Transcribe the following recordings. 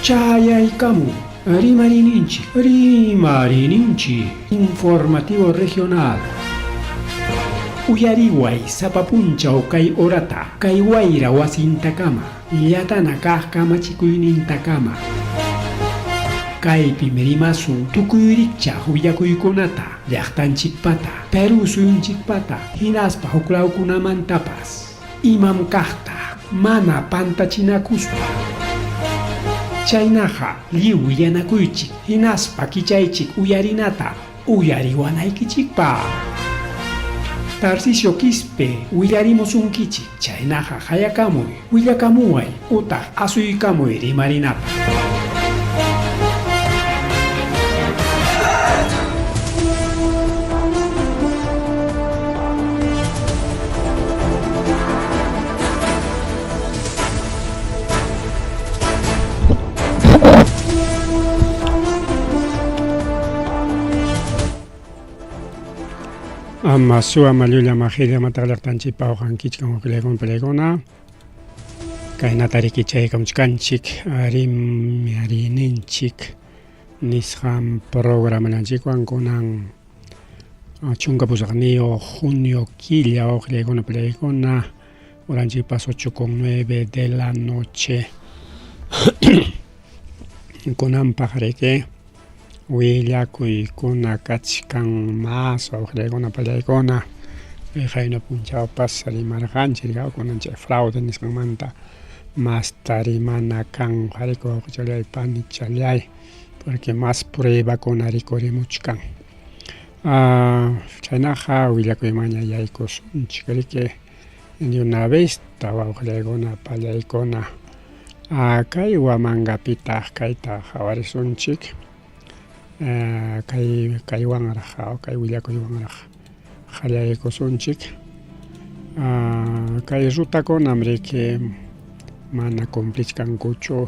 Chayaykamu, Rimarininchi, informativo regional. Uyariway, sapapunchaw kay orata, kay wayra wasintakama, yatana kajkamachikuynintakama. Kaypi merimasun tukuyricha huyakuykunata, llaqtanchikpata, Peru suyunchikpata, hinaspa huklawkunamantapas, imam kaqta, mana pantachinakuspa. Chaynaqa lliw yanakuychik, hinaspa kichaychik uyarinata, uyariwanaykichikpa. Tarcisio Quispe, willarimusunkichik, chaynaqa hayakamuy, willakamuway, utaq asuykamuy rimarinata. Amasua Malulia Mahilia Matalaktanchi Pauhankichkan Oklegon Pelegona Kainatari Kichaikamchkanchik Arininchik Nisham Programalanchikwan Konan Chungapusarnio Junio Quilla Oklegona Pelegona Oranchipas 8:09 de la noche Konan Pajareke Willakuy kuna kachkan mas awqlaykuna pallaykuna hayna punchawpas rimarqanchik kunanchik fraude nisqanmanta mas tarimana kan qhariku wawqichallaypani challay porque mas pruebakuna rikurimuchkan chaynaqa willakuymaña yaykusunchik riki de una vez wawqlaykuna pallaykuna kay Huamangapita kayta qhawarisunchik kay wanraq kay willakuywanraq qallaykusunchik kay rutakunam riki mana cumplishkankuchu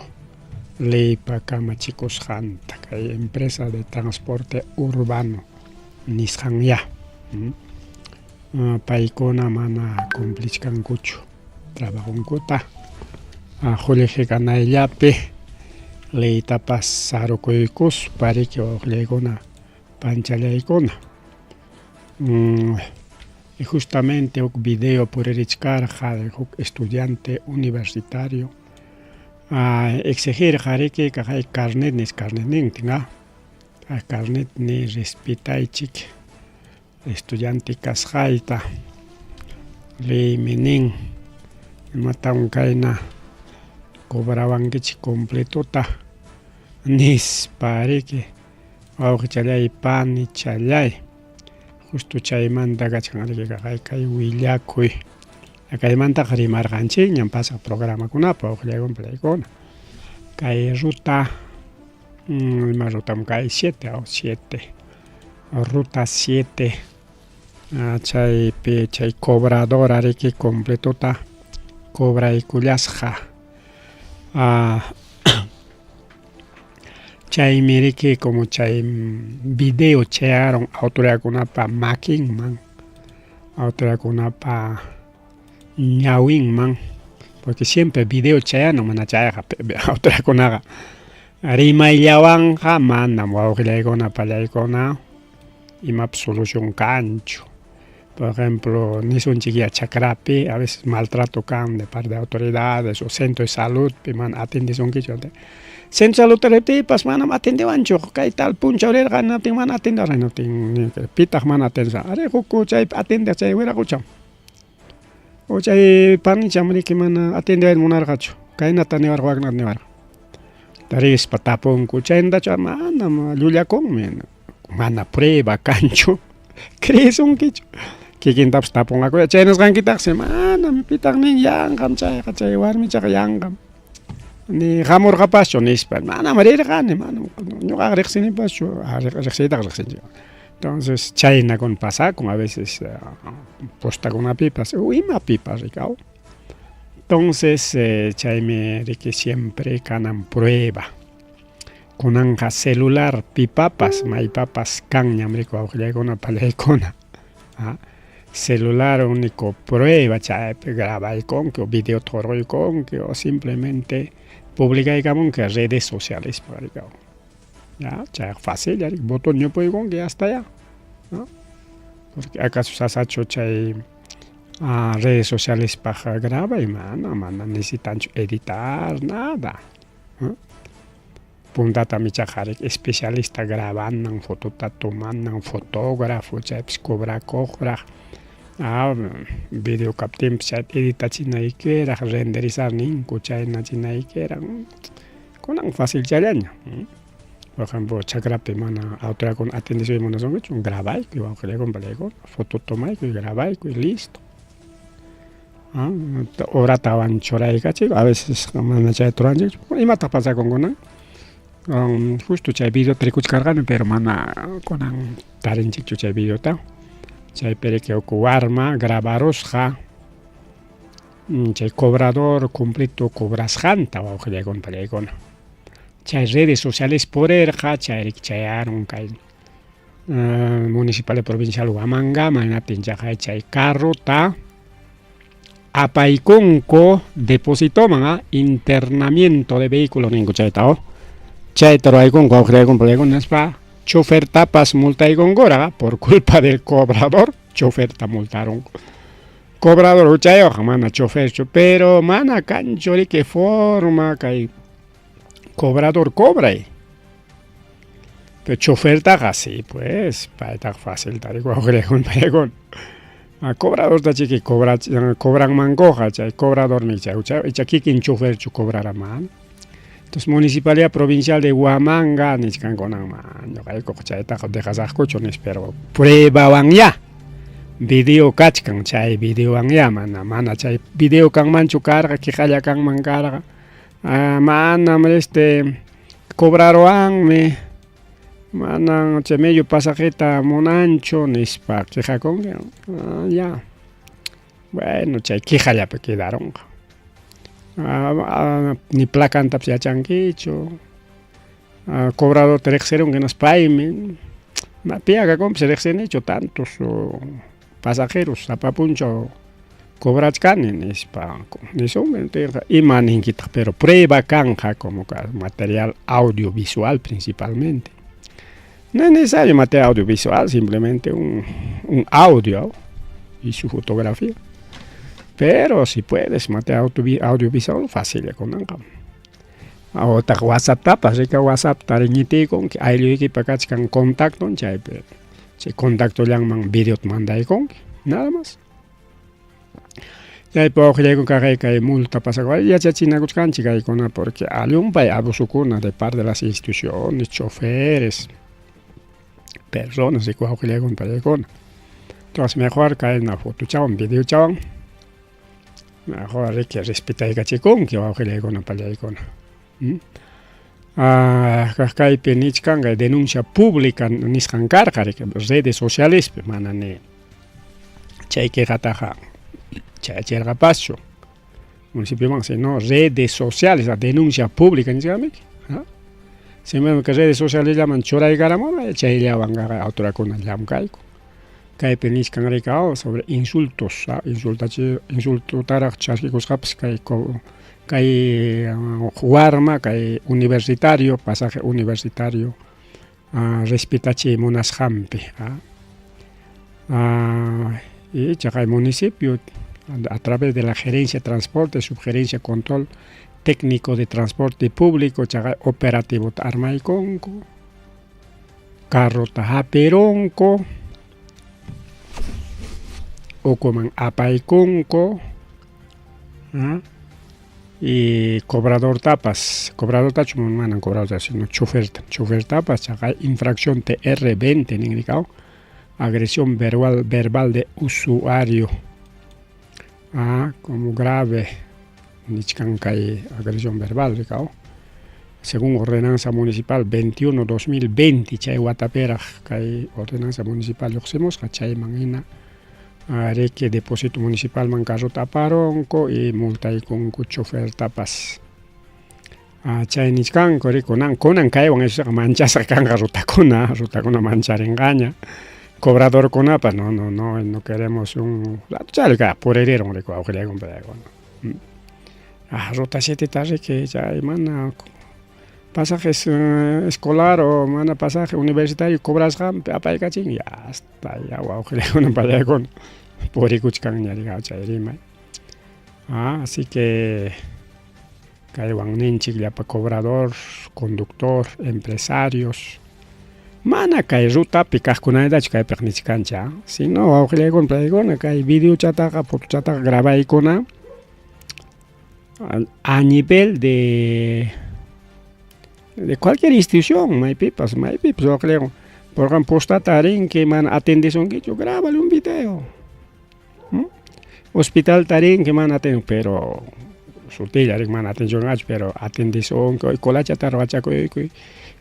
leypa kamachikusqanta kay empresa de transporte urbano nisqanya paykuna mana cumplishkankuchu trabajunkuta quliqikanayllapi leytapas sarukuykuspa riki wawqlaykuna panchallaykuna y justamente huk video puriririshkarqa de huk estudiante universitario exigirqa riki kay carnet nintin carnet ni respetaychik estudiante kasqayta leymi nin imatan kayna cobrawankichik completuta nispa riki wawqichallaypani challay justo chaymanta kachkan riki kay willakuy kaymantaqa rimarqanchik ñan pasaq programakunapa wawqillaykuna palaykuna kay ruta ima rutam kay 7 ruta 7 chaypi chay cobradora riki completuta cobraykullasqa chaymi riki como chay video chayaron autoridadkunapa makinman autoridadkunapa ñawinman porque siempre video chayanon mana chayaqa autoridadkunaqa rimayllawanqa manam wawqillaykuna pallaykuna imapas solución kanchu. Por ejemplo, nisunchik chakrapi a veces maltrato kan de parte de autoridades o centro de salud man atendisunkichu centro de salud pas manam atendiwanchu kay tal puncha rirqana man atendar notin pitaq man atendar are huku chay atender chay wiraqucha o chay panicham riki mana atender munarqachu kaynata niwarqa waqnata niwarqa tarispa tapunku chaynachu manam llullakunmi mana prueba kanchu creesunkichu kikintapas tapunqakuya chay nisqankitaqsi manam pitaq nin yanqam chayqa chay warmichaqa yanqam ni hamurqapaschu nispa manam rirqani manam ñuqaqa riqsinipaschu riqsiytaqa riqsinchik entonces chaynakuna pasakun a veces postakunapipas imapipas rikaw entonces chaymi riki siempre kanan prueba kunanqa celular pipapas maypapas kan ñam riki wawqillaykuna pallaykuna celular único prueba chaypi grabaykunki o video toruykunki o simplemente publica digamos que redes sociales para digamos. Ya, ya fácil, ya botón yo puedo con que ya está ya, ¿no? Porque acaso se has hecho chay redes sociales para grabar y mana necesitan editar nada, ¿no? Punta mi chajarek especialista grabando foto tomando fotógrafo chay cobra cobra video captem chay edita chinay kera renderizar ningku chay na chinay kera con fácil chaleña. Por ejemplo, chakrape mana autora con atención y monason que un grabay que va a con balego, foto tomay que grabay que listo. Ahora estaban choray cachigo, a veces mana chay troanje, y mata pasa con gona. Justo chay video tricuch cargan pero mana con tarin chichu chay video ta. Chay pere que ocuarma grabaros ja. Chay cobrador completo cobras janta va a con balego. Chay redes sociales por erja chay chayaron kay municipal provincial Huamanga mana pincha chay carro ta apaiconco depositó manga internamiento de vehículo ningo chay tao chay taro hay con cogre con nespa chofer tapas multa y gongora por culpa del cobrador chofer ta multaron cobrador chay mana chofer pero mana canchori que forma kay cobrador cobra. Pero chofer está así, pues, para estar fácil, tal y cual a cobrador está chiqui, cobran mangoja, cobrador ni chay, y aquí quien chofer cobrará man. Entonces, Municipalidad Provincial de Huamanga, ni chican con man, yo caigo, chay, dejas a escuchones, pero prueban ya. Video kachkan, chay, video ang ya, mana, chay, video kang mancho carga, que jaya kang man carga. Mana cobraron me mana medio pasajeta monancho nispa queja con ya bueno chay queja ya quedaron ni placa antap ya chanquicho cobrado terexeron que nos paimen ma piaga como se dexen hecho tantos pasajeros apapuncho cobras canes para eso y maninquita pero prueba canja como material audiovisual principalmente no es necesario material audiovisual simplemente un audio y su fotografía pero si puedes material audiovisual fácil con anga ahora WhatsApp tapas que WhatsApp tariniti con que hay que para que contacto chay contacto yang video manda con nada más. Ya puedo llegar con que hay multa pasa ya china canchi que con porque hay un país abusukuna de parte de las instituciones, choferes, personas y cual que llegan con. Entonces mejor que hay una foto chao, un video chao. Mejor hay que respetar que chicón que va que llegan para allá con. Que hay penichkan denuncia pública ni scankar que redes sociales manane. Chay que gataja. Chay paso municipio más no redes sociales la denuncia pública ni siquiera se me que redes sociales llaman chora y garamona chay ya van a autora con el lam caico que penis can recao sobre insultos insultar a chasquicos caps que juarma que universitario pasaje universitario respetache monas jampe y chay municipio a través de la gerencia de transporte, subgerencia control técnico de transporte público, operativo armaiconco, carro tajaperonco, o como apaiconco, y cobrador tapas, cobrador tacho manan cobrador sino chofer tapas, infracción TR20 indicado, agresión verbal de usuario. Como grave, nichcancay agresión verbal, según ordenanza municipal 21-2020, chay Guatapera, chay ordenanza municipal, yoxemos, chay mangina, que depósito municipal mancarro taparonco y multa y con chofer tapas. Chay nichcanco, conan chay, van a manchas a canga ruta con manchar engaña. Cobrador con apa, no queremos un chalga por herero de cuaujería con pedagón. ruta 7 que chay mana pasajes escolar o mana pasaje universitario cobras apay kachin ya hasta ya wawqiykuna pallaykuna purikuchkan ña chayrima. Así que kaywan ninchik llapa cobrador, conductor, empresarios mana kay rutapi kaqkunatachu kaypiq nichikanchik, sino wawqillaykuna paykuna kay videochataqa fotochataqa grabaykuna a nivel de cualquier institución, maypipas wawqillaykuna por ejemplo postata rinki mana atendishunkichu, grábale un video. Hospital tarin que mana atendido, pero sutilla rik mana atendido, pero atendishunki colachata ruachakuyku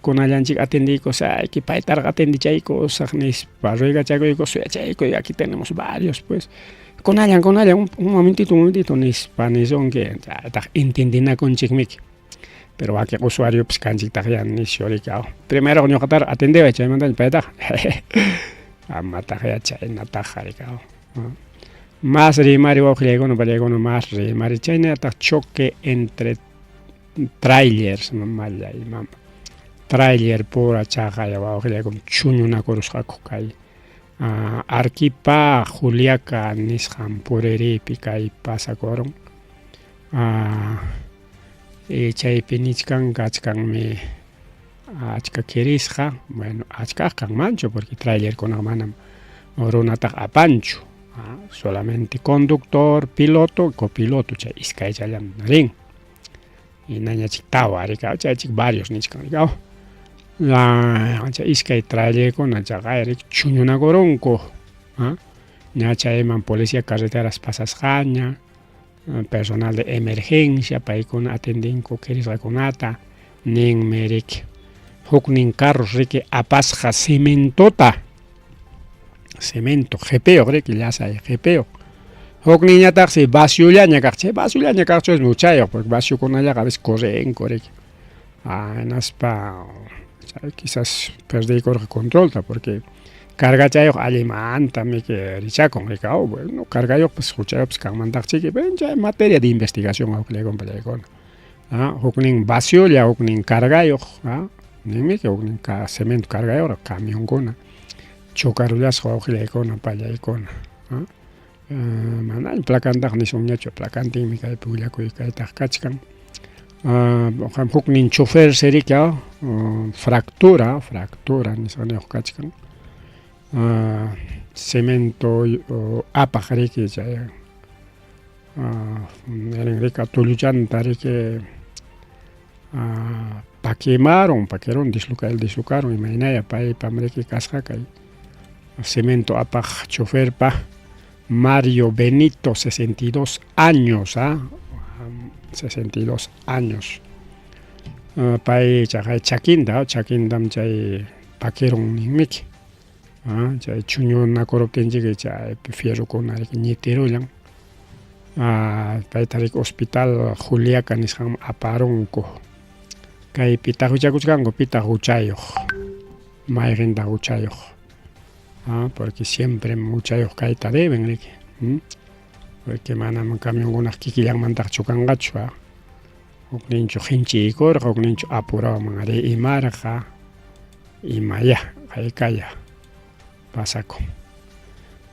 kunallanchik atendiyku sayki paytarqa atendichaykosaq nispa ruigachakuyku suyachayku aquí tenemos varios pues kunallan un momentito nispa nishunki chaytaq entendinakunchikmiki, pero wakin usuario pues kanchiktaq ya nishurika primero ñuqataq atendiway chaymantaña paytaq amataq ya chaynataq rika. Más rimari wawqillaykuna pallaykuna más rimari chaynataq choque entre trailers mallay mama trailer pura chaqaya wawqillaykuna chuñunakurusqaku kay Arquipa Juliaca nisqan puriripi kay pasakurun chaypi nichkanqa achkanmi achka kirisqa, bueno achkaqa kanmanchu porque trailerkunaqa manam runataqa apanchu, solamente conductor, piloto, copiloto chay iskaychallam rin hinañachik tawa rikaw chaychik varios nichkan rikaw chay iskay trailerkuna chaqayrik chuñunakurunku ña chayman policía carreteras pasasqaña, personal de emergencia paykuna atendinku kirisqakunata ninmi riki huknin carros riki apasqa cemento GPO riki llasay GPO hukniñataqsi vaciullaña kaq chay vaciullaña kaqchu uchayuq porque vaciukunallaqa a veces correnku riki hinaspa quizás perdiykurqa controlta porque cargachayuq allimanta miki richakun rikaw bueno cargayuq pues huchayuqpis kanmantaqchiki chay materia de investigación wawqillaykuna pallaykuna huknin vaciulla huknin cargayuq ninmiki huknin cemento cargayuq camionkuna chocarullasqa wawqillaykuna pallaykuna manaña placantaqa nishunñachu placantinmi kaypi willakuytaq kachkan huknin chofer sirika fractura nisqaniyuq kachkan cemento apaq riki chay rika tulluchanta riki paquearon dislocaron imaynaya paypam riki kasqa kay cemento apaq choferpa Mario Benito 62 años 62 años pay chay chakindam chay paqueron ninmiki chay chuñunakuruptinchik chay fierrokuna riki ñitirullan payta riki hospital Juliaca nisqan aparunku kay pitaq huchakuchkanku pitaq huchayuq mayqintaq huchayuq porque siempre huchayuq kayta deben riki porque manam camionkunaq kikillanmantaqchu kanqachu hukninchu hinchiykurqa hukninchu apurawan imarqa imaya haykaya pasakun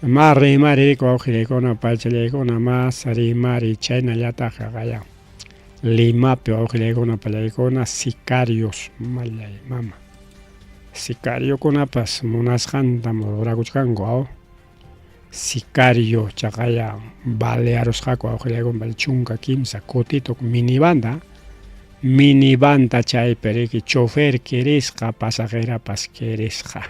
mas rimari riki wawqillaykuna paychallaykuna mas rimari chaynallataq kaya Limapi wawqillaykuna pallaykuna sicarios mallay mama sicariokunapas munasqantam rurakuchkanku sicario chaqaya balearusqaku wawqillaykuna chunka kimsa kutituq minibanda chaypi riki chofer kirisqa pasajerapas kirisqa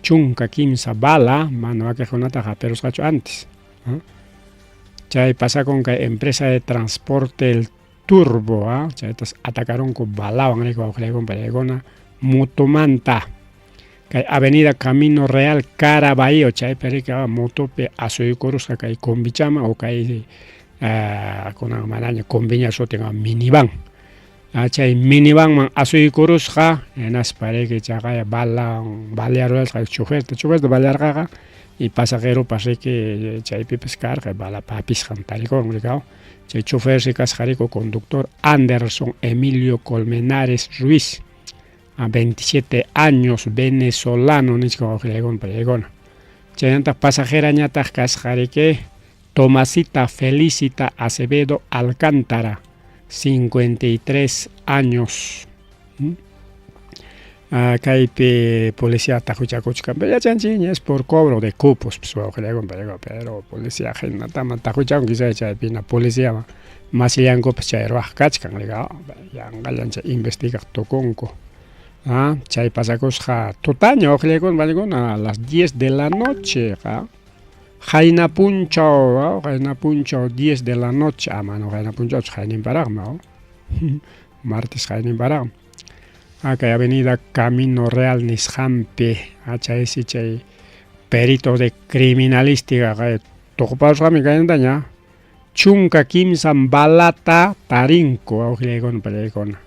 chunka kimsa bala mana wakiqkunataqa aperusqachu antes chay pasakun kay empresa de transporte el Turbo chaytas atacarunku balawan riki wawqillaykuna pallaykuna motomanta kay avenida Camino Real Caraballo chaypi riki motopi asuykurusqa kay combichama o kay kunan manaña combiña sutin minivan chay minivanman asuykurusqa hinaspa riki chaqaya balearurasqa choferta balearqaqa y pasajero pase que chaypi pescar bala papis jantariko complicado chay chofer se casjarico conductor Anderson Emilio Colmenares Ruiz a 27 años venezolano nichko ojegon pregona chayanta pasajera ñataj casjarique Tomasita Felicita Acevedo Alcántara 53 años. Kaypi policía tajuchakuchkan ya chanchiña es por cobro de cupos pero policía genatama tajuchakun quizá chaypina policía masiyanko chayruaj kachkan yanqallancha investiga toconco chay pasakusqa tutaña oqllaykunan valikuna a las 10 de la noche Jaina Punchao 10 de la noche mano Jaina Punchao Jainin Baragma martes Jainin Baragma acá avenida Camino Real Nisjampe chay perito de criminalística toqpasqami kayantaña chunka kimsan balata tarinko awqillaykunan pallaykuna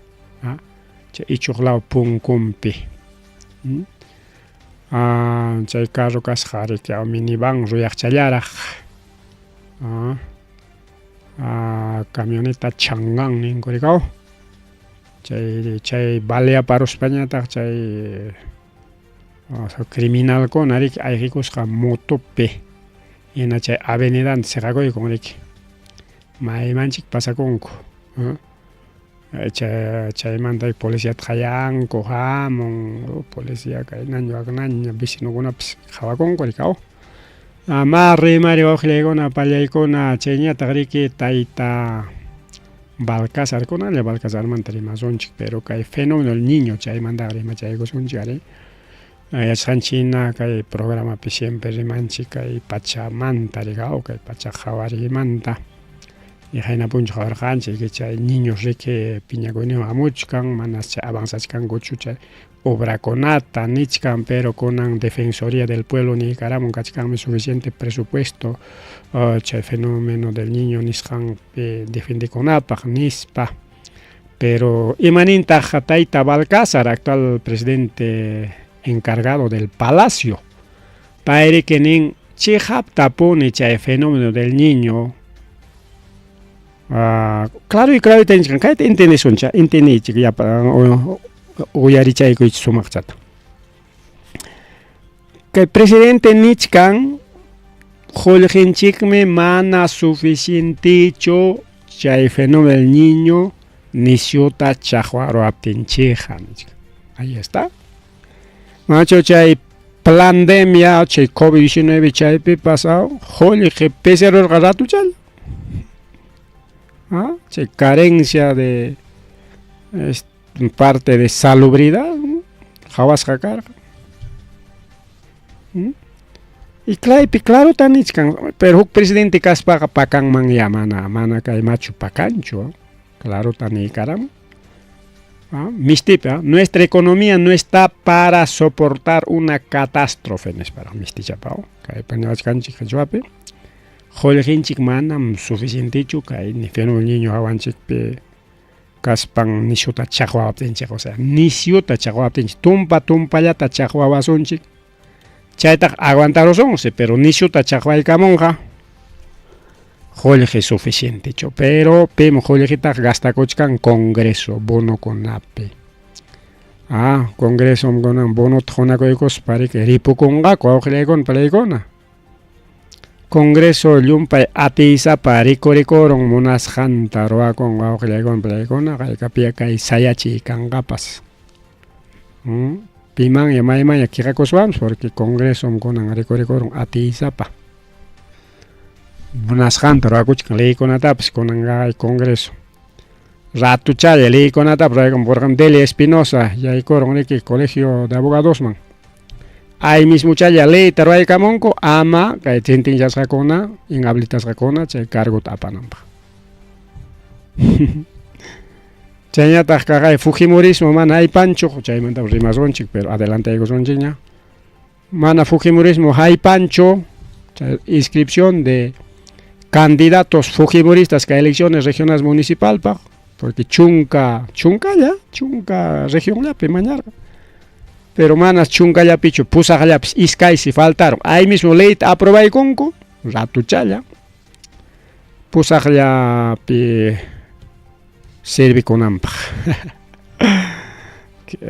chay ichuqlaw punkumpi chay carro kasqariqa minivan ruyaqchallaraq camioneta changan ninkurikaw chay balea paruspañataq chay criminalkunari ayqikusqa motopi hina chay avenidan siqakuykunriki maymanchik pasakunku chaymanta policía qayanku hamun policía kaynaña waqnaña vecinokunapas qhawakunkurikaw rimari wawqillaykuna pallaykuna chayñataq riki tayta Balcázar kunalla Balcázarmanta rimasunchik pero kay fenómeno del niño chaymanta rimachaykusunchik ari yachqanchina kay programapi siempre rimanchik kay pachamanta rigaw kay pacha qhawarimanta y hayna punchu qhawarqanchik chay niños riki piñakuyninwan hamuchkan manas chay avanzachkankuchu chay obrakunata nichkan pero kunan Defensoría del Pueblo Nicaragua kachkanmi suficiente presupuesto chay fenómeno del niño nisqan defendikunapaq nispa pero imanintaq tayta Balcázar actual presidente encargado del Palacio payri nin chay haptapuni chay fenómeno del niño claro y tenchkan kayta intenisuncha intenichik yapa uyarichaykuy sumaqchata kay presidente nichkan qullqinchikmi mana suficientichu chay fenómeno del niño nisyuta chaqwaruaptinchikqa nichkan ahí está macho chay pandemia chay COVID-19 chaypi pasado qullqi PCR ratuchal chay carencia de parte de salubridad hawasqa karqa y claro tanichkan pero huk presidente kaspaqa pakanman ya mana kaymachu pakanchu claro tanikaram mistipa nuestra economía no está para soportar una catástrofe nespara mistichapao kay pañawachkanchik qhichwapi qullqinchik manam suficientichu kay ni fenómeno niño hawanchikpi kaspan nisyuta chaqwawaptinchik o sea nisyuta chaqwawaptinchik tumpallata chaqwawasunchik chaytaq aguantarusunsi pero nisyuta chaqwaykamunqa qullqi suficientichu pero pim qullqitaq gastakuchkan Congreso bonokunapi Congreso bonota qunakuykuspa ripukunqaku awqillaykuna palaykuna Congreso llumpay atiysapa rikurun munasqanta ruwakun wawqillaykuna palaykuna kaykapiqa kay sayachiy kanqapas pimanlla maymanlla kiqakuswanpas porque Congreso kunan rikurun atiysapa munasqanta ruwakuchkan leykunatapas kunanqa Congreso ratuchalla leykunatapas ruwaykan por ejemplo Delia Espinosa yaykurun riki Colegio de Abogadosman ahí mismo chaya leyta ruwaykamunku ama kay tintinchasqakuna inhabilitasqakuna chay cargota apananpaq chayñataq kaqay Fujimorismo mana haypanchu chaymantapas rimasunchik pero adelantaykusunchikña mana Fujimorismo haypanchu chay inscripción de candidatos fujimoristas que elecciones regionales municipalpaq porque chunka regionllapi mañarqa Pero manas chunga ya picho, pusa ya iskay si faltaron. Ahí mismo ley aprobé conco, rato chaya. Pusa ya pi servi con ampa.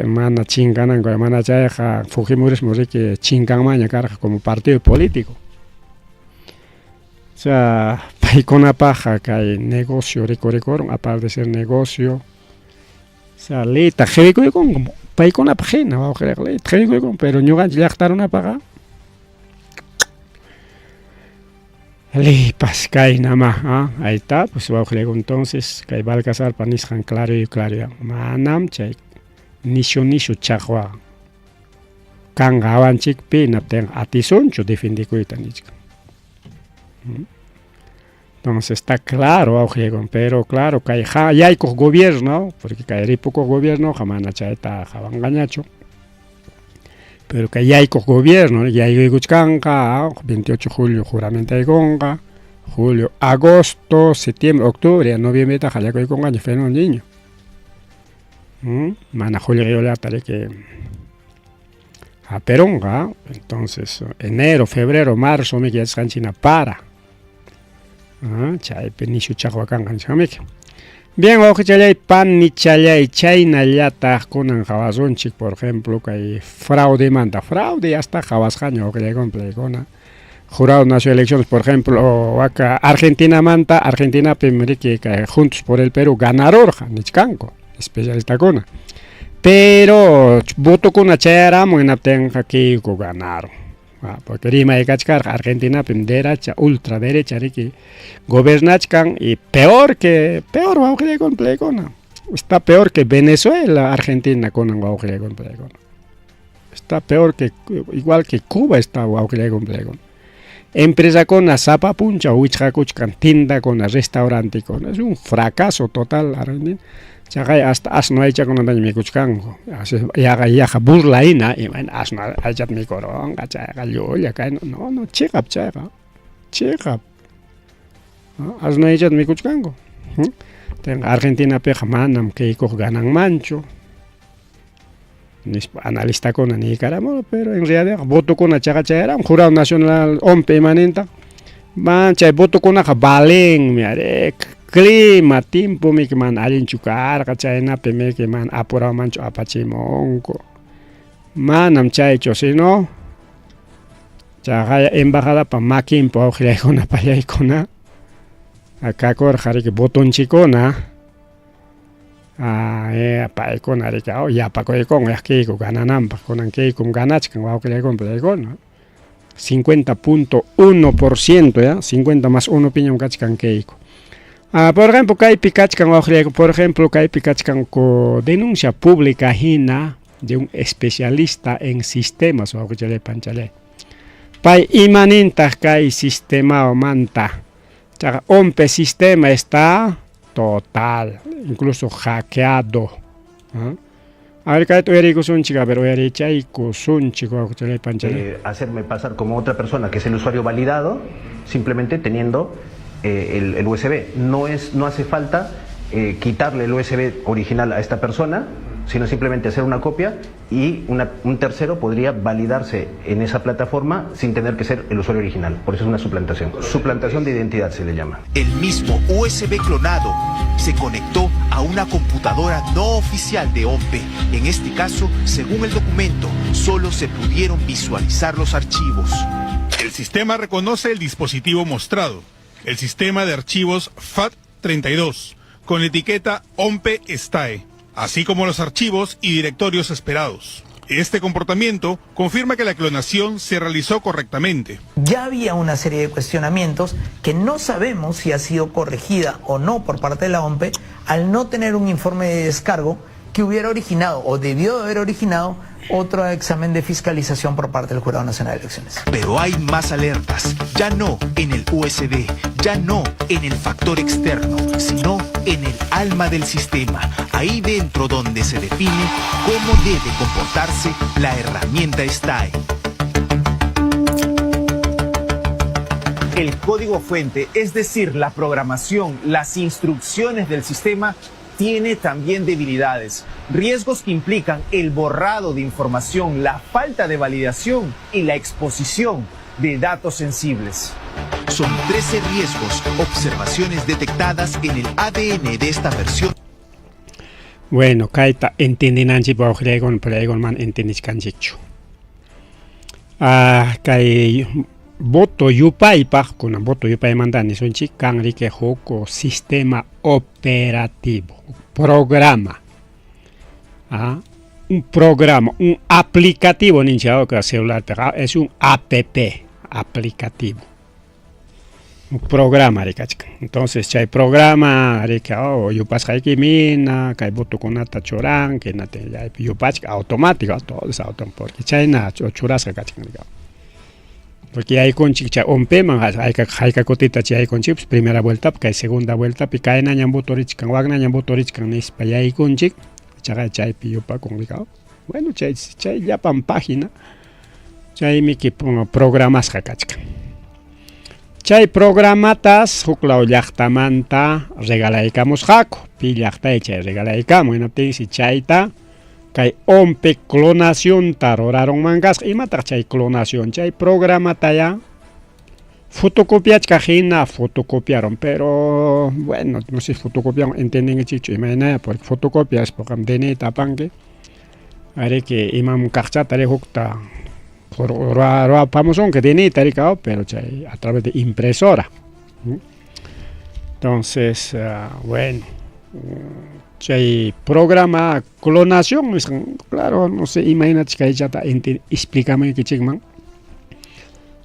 Mana chinganan, mana chaya, Fujimori mori que chingan maña carga como partido político. O sea, paikona paja que hay negocio, recorecoron, aparte de ser negocio. O sea, ley tajeco con paikona pajena, va a creer ley, tajeco con, pero no gan ya estar una paga. Ley pascay nada más, ¿ah? Ahí está, pues va a creer entonces que va a alcanzar panisjan claro y claro. Manam chay, nisho chajwa. Kanga avanchik pina ten atisoncho defendico itanichka. Entonces está claro, pero claro, que ya hay gobierno, porque hay poco gobierno, jamás está jabangañacho. Pero que ya hay gobierno, ya hay Guchcanca, 28 de julio, juramento de Gonga, julio, agosto, septiembre, octubre, noviembre, ya hay Gonga, fue un niño. Mana julio, yo le ataré que a Peronga, entonces, enero, febrero, marzo, me quedas canchina para. Chay penishu chahuacan canchamek. Bien, ojo chalay pan ni chalay chayna yata kunan jawazonchik, por ejemplo, que hay fraude manda. Fraude hasta jawazjaño, que le complegona. Jurado Nacional de Elecciones, por ejemplo, acá Argentina manta, Argentina primero que Juntos por el Perú ganador, nichcanco, especialista cona. Pero voto con una chayara, muy tenga que ganar. Porque Rima y Cachcar, Argentina, derecha, ultraderecha, que gobernachcan y peor, vamos a con plegona. Está peor que Venezuela, Argentina con plegona. Está peor que, igual que Cuba está con plegona. Empresa con la zapa puncha, huichacuchcan, tinda con la restaurante con. Es un fracaso total, Argentina. Hasta asno hecha con un mi cuchcango. Ya burlaina y man asno hecha mi corón, gacha yo ya cae no chegap. Asno hecha mi cuchcango. Argentina peja manam que ganan mancho. Analista con ni caramo, pero en realidad voto con la chagachera, un jurado nacional ompe manenta. Mancha voto con la balen, mi arek. Clima, tiempo, mi que man alin chukar, cachayna, peme que man apura mancho apachimonco. Manam chaycho, si no, chagaya embajada pa makin pa ojilekona pa yaikona. Acá corjari que botón chicona. Pa ikona rika, ya pa koikon, ya que gananam, pa konan que con ganach, con ojilekon pa yaikona. 50.1%, ya, 50 más 1 piña un cachcan keiko. Por ejemplo, hay picachcan con denuncia pública hina de un especialista en sistemas o que panchale. Pai imanintas kai sistema o manta. Ompe sistema está total, incluso hackeado. A ver, que tú eres un chica, pero eres un chico que panchale. Hacerme pasar como otra persona que es el usuario validado, simplemente teniendo el USB. No hace falta quitarle el USB original a esta persona, sino simplemente hacer una copia y un tercero podría validarse en esa plataforma sin tener que ser el usuario original. Por eso es una suplantación. Suplantación de identidad se le llama. El mismo USB clonado se conectó a una computadora no oficial de OMPE. En este caso, según el documento, solo se pudieron visualizar los archivos. El sistema reconoce el dispositivo mostrado, el sistema de archivos FAT32, con la etiqueta OMPE-STAE, así como los archivos y directorios esperados. Este comportamiento confirma que la clonación se realizó correctamente. Ya había una serie de cuestionamientos que no sabemos si ha sido corregida o no por parte de la OMPE al no tener un informe de descargo que hubiera originado o debió de haber originado otro examen de fiscalización por parte del Jurado Nacional de Elecciones. Pero hay más alertas, ya no en el USB, ya no en el factor externo, sino en el alma del sistema, ahí dentro donde se define cómo debe comportarse la herramienta STAE. El código fuente, es decir, la programación, las instrucciones del sistema, tiene también debilidades, riesgos que implican el borrado de información, la falta de validación y la exposición de datos sensibles. Son 13 riesgos, observaciones detectadas en el ADN de esta versión. Bueno, kaita entendi난지 보그레곤 플레이곤만 entendikan지죠. Kay boto yupaypaq kuna boto yupaymanta nisunchik kanriki huk sistema operativo, programa. Un programa, un aplicativo ninja que celular es un app, aplicativo. Un programa rikachka. Entonces chay programa rika yupas hayki mina, kay boto kunata choran, que nate yupachka automático, todo es automático, porque chay na churas kachka. Porque hay conchik chay ompeman hayka kotita chay conchik primera vuelta, kay segunda vuelta, pi kay na nyambotorichkan, wagna nyambotorichkan nispa yay conchik, chay yupa con rika. Bueno, chay ya pan página, chay mi que programas kachka. Chay programatas huklaw llaqtamanta regalaykamos haku pi llaqtay chay regalaykamo hinaptin si chayta kay ompe clonación ta ruraron mangas imataq chay clonación chay programata ya fotocopiachka hina fotocopiaron pero bueno no sé fotocopiaron entienden chicho imagina porque fotocopias porque dene tapanque are que imam kachata re hukta famoso que tiene taricao, pero a través de impresora. Entonces, bueno, programa clonación, claro, no sé, imagínate que ya está, explícame que chingman.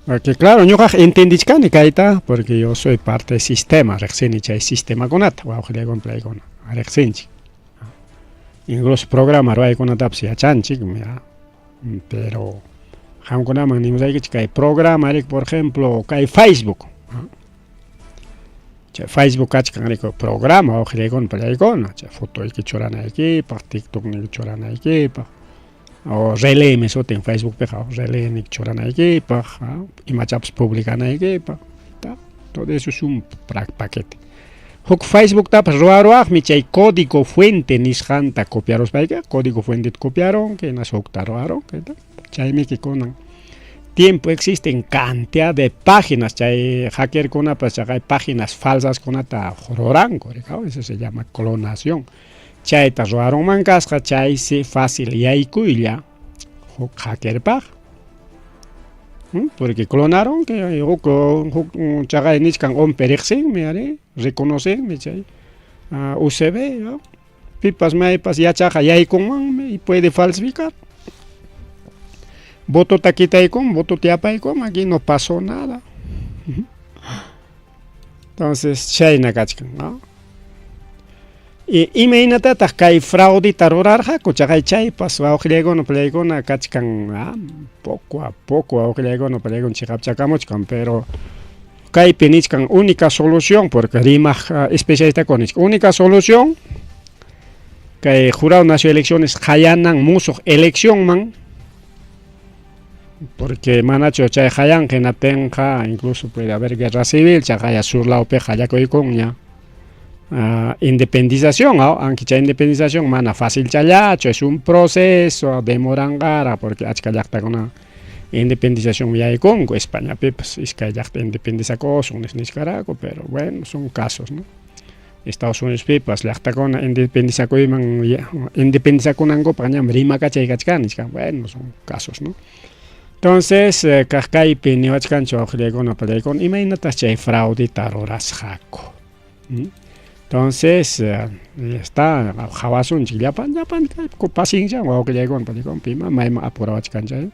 Porque claro, yo entendí que está, porque yo soy parte del sistema, rexeni chay sistema con ata, wow, le compré con rexeni. Incluso programa hay con ata, pues ya chanchi, pero hay programa, por ejemplo, hay Facebook. Facebook hay programa, foto que choran aquí, TikTok que choran aquí, o relé me sote en Facebook, relé que choran aquí, imágenes publican aquí, todo eso es un paquete. Facebook tap ruaruaj mi chay código fuente nishanta copiaros paika, código fuente copiaron, que nas octaron, que chay mi que con tiempo existen cantidad de páginas, chay hacker con pues hay páginas falsas con ata jororango, eso se llama clonación. Chay ta ruaron mangasca, chay se fácil yaikuilla, hacker pag. Porque clonaron que chagay niskan omperexen me haré reconocen me chay UCB pipas maipas ya chaja ya y puede falsificar voto taquita y con voto tiapa y con aquí no pasó nada. Entonces chay nakachkan, ¿no? Y imagínate que hay fraude tarorarja, cochagay chay, pas va ojilego no pelego na kachkan poco a poco ojilego no pelego chikapchakamochkan, pero kay penichkan única solución porque rima especialista con única solución que jurado nació elecciones hayanan muso elección man porque manacho chay hayan que natenja incluso puede haber guerra civil chagaya sur la ope haya koikonya. Independización, aunque ya independización mana fácil chayacho, es un proceso demorangara porque achkayakta con una independización ya de Congo, España, pues es que ya independiza cosas, es Nicaragua, pero bueno, son casos, ¿no? Estados Unidos pipas, la con independiza con ango para rima cachay cachcanisca, bueno, son casos, ¿no? Entonces, kajkai piniochkan chojlego no pelecon, imagínate chay fraude taroras jaco. Entonces, está Jawasun Chilapan, pasin ya, o que llegó en Pima, Maima Apurach Kanjay.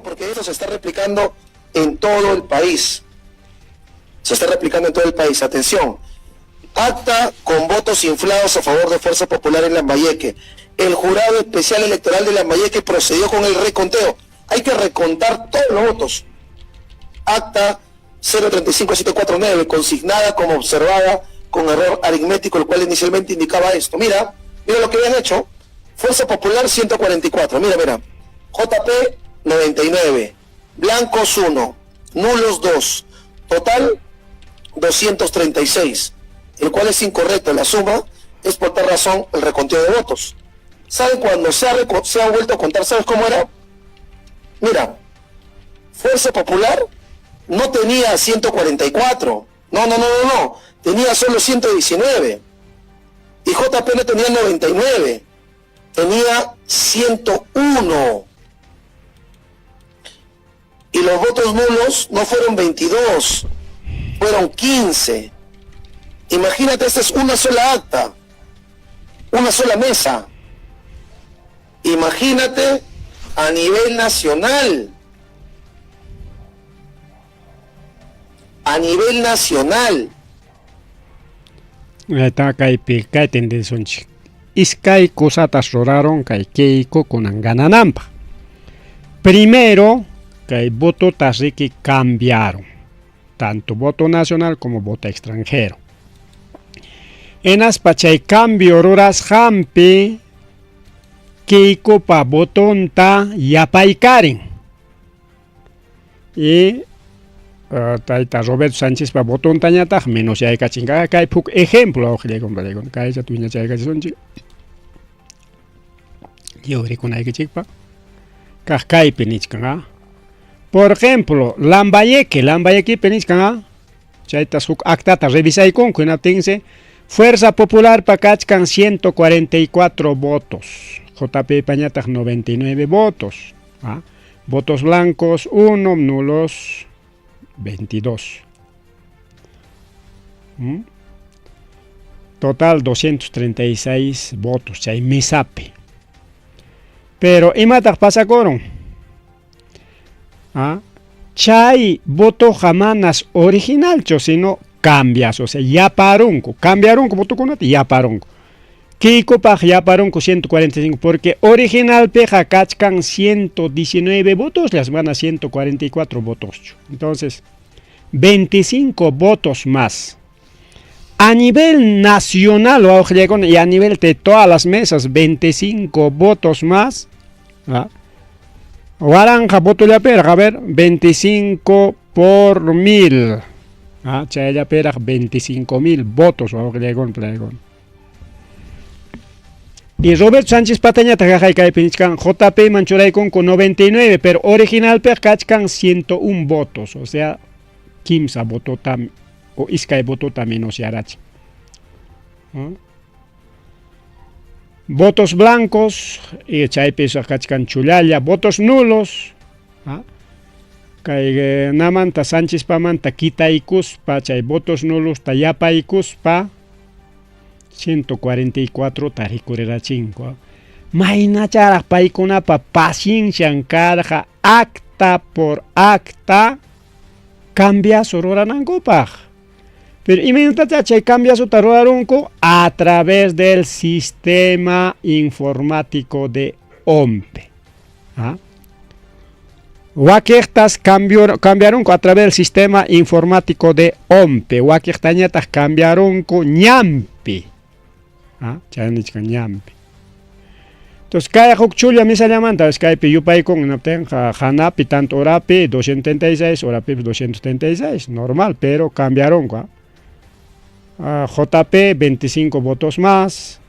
Porque esto se está replicando en todo el país. Se está replicando en todo el país. Atención. Acta con votos inflados a favor de Fuerza Popular en Lambayeque. El jurado especial electoral de Lambayeque procedió con el reconteo. Hay que recontar todos los votos. Acta 035749, consignada como observada con error aritmético, el cual inicialmente indicaba esto. Mira lo que habían hecho. Fuerza Popular 144, mira. JP 99, blancos 1, nulos 2, total 236, el cual es incorrecto. La suma es por tal razón el reconteo de votos. ¿Saben cuando se ha vuelto a contar? ¿Sabes cómo era? Mira, Fuerza Popular no tenía 144, no, tenía solo 119, y JP no tenía 99, tenía 101, y los votos nulos no fueron 22, fueron 15. Imagínate, esta es una sola acta, una sola mesa. Imagínate a nivel nacional. A nivel nacional. Está kaypi kaytin sonchik. Iskay kusatas roraron kay Keiko kunan gananampa. Primero, kay voto tasriki cambiaron. Tanto voto nacional como voto extranjero. En aspachay cambio roras jampi Keiko pa botonta yapaikarin. Y taita Roberto Sánchez pa botonta ñataj menos ya cachinga kay puk ejemplo ojle con kay ya tuña chay cachonchi. Yo recona que chipa. Kay penichkanga. Por ejemplo, Lambayeque penichkanga. Chaita suk acta ta revisai con kunatense Fuerza Popular Pacachcan 144 votos. JP Pañataj 99 votos. ¿Ah? Votos blancos 1, nulos 22. Total 236 votos. Chay misape. Pero imataj pasakoron. ¿Ah? Chay voto jamanas original, sino cambias, o sea, cambiaron voto con ya paronco. Keiko paj ya paronco 145, porque original peja cachcan 119 votos, las van a 144 votos. Entonces, 25 votos más. A nivel nacional, y a nivel de todas las mesas, 25 votos más. ¿Ah? Waranja voto ya pera, a ver, 25 por 1000. Chaya pera 25.000 votos plegón. Y Robert Sánchez Pataña Tajajay Pinchkan JP Manchuray con 99, pero original per Kachkan 101 votos, o sea, Kimsa votó también, o Iskay votó también, o sea, votos blancos, y Chaype Kachkan Chulaya, votos nulos, kay namanta Sánchez pamanta quitaikuspa chay votos nulos tayapaikuspa 144 tarikurerachinko. Maynacharaq paykunapa paciencian karqa acta por acta cambiaso ruranankupaq. Pero imaynata chay cambiaso rurarunku a través del sistema informático de OMPE. Wakirtas cambiaron a través del sistema informático de OMPE. Wakirtañatas cambiaron con ñampi. Ñampi. Entonces, cada juchulia misa llamanta, Skype yupay con Hanapi tanto Orapi 276, Orapi 276, normal, pero cambiaron. JP 25 votos más.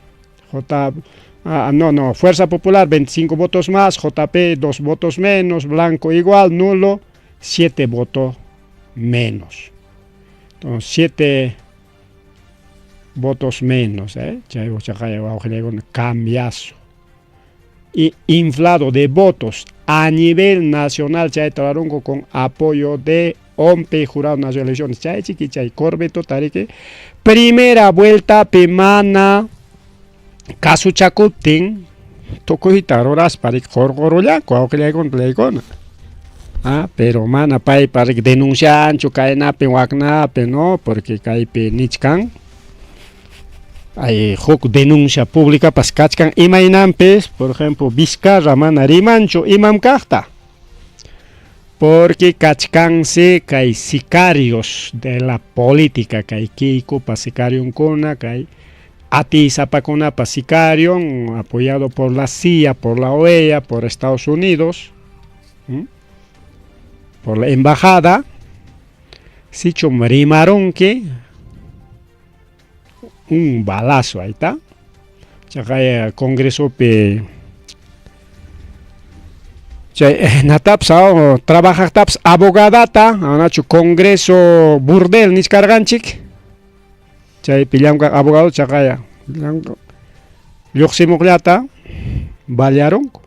Fuerza Popular 25 votos más, JP 2 votos menos, blanco igual, nulo 7 votos menos. Entonces 7 votos menos, cambiazo. Y inflado de votos a nivel nacional, con apoyo de OMPE, Jurado Nacional de Elecciones, Corbeto, Tarique, primera vuelta pemana. Caso Chacuptin, tocohitar horas para jorgoroya, con pero mana pay para denunciar, chucaenape, waknape, no, porque caipe nichkan. Hay denuncia pública, pascachkan, imainampes, por ejemplo, Vizcarra, mana rimancho, imam carta. Porque cachcanse, hay sicarios de la política, que hay Keiko, pasicario con que Ati Zapacona sicario, apoyado por la CIA, por la OEA, por Estados Unidos, por la embajada, Sicho rimaron que un balazo ahí está, chaqaya congresopi chay nataps trabajaqtaps abogadata anachu congreso burdel niskarganchik chay pillamqa abogado chaqaya lluqsimuqllata balearonku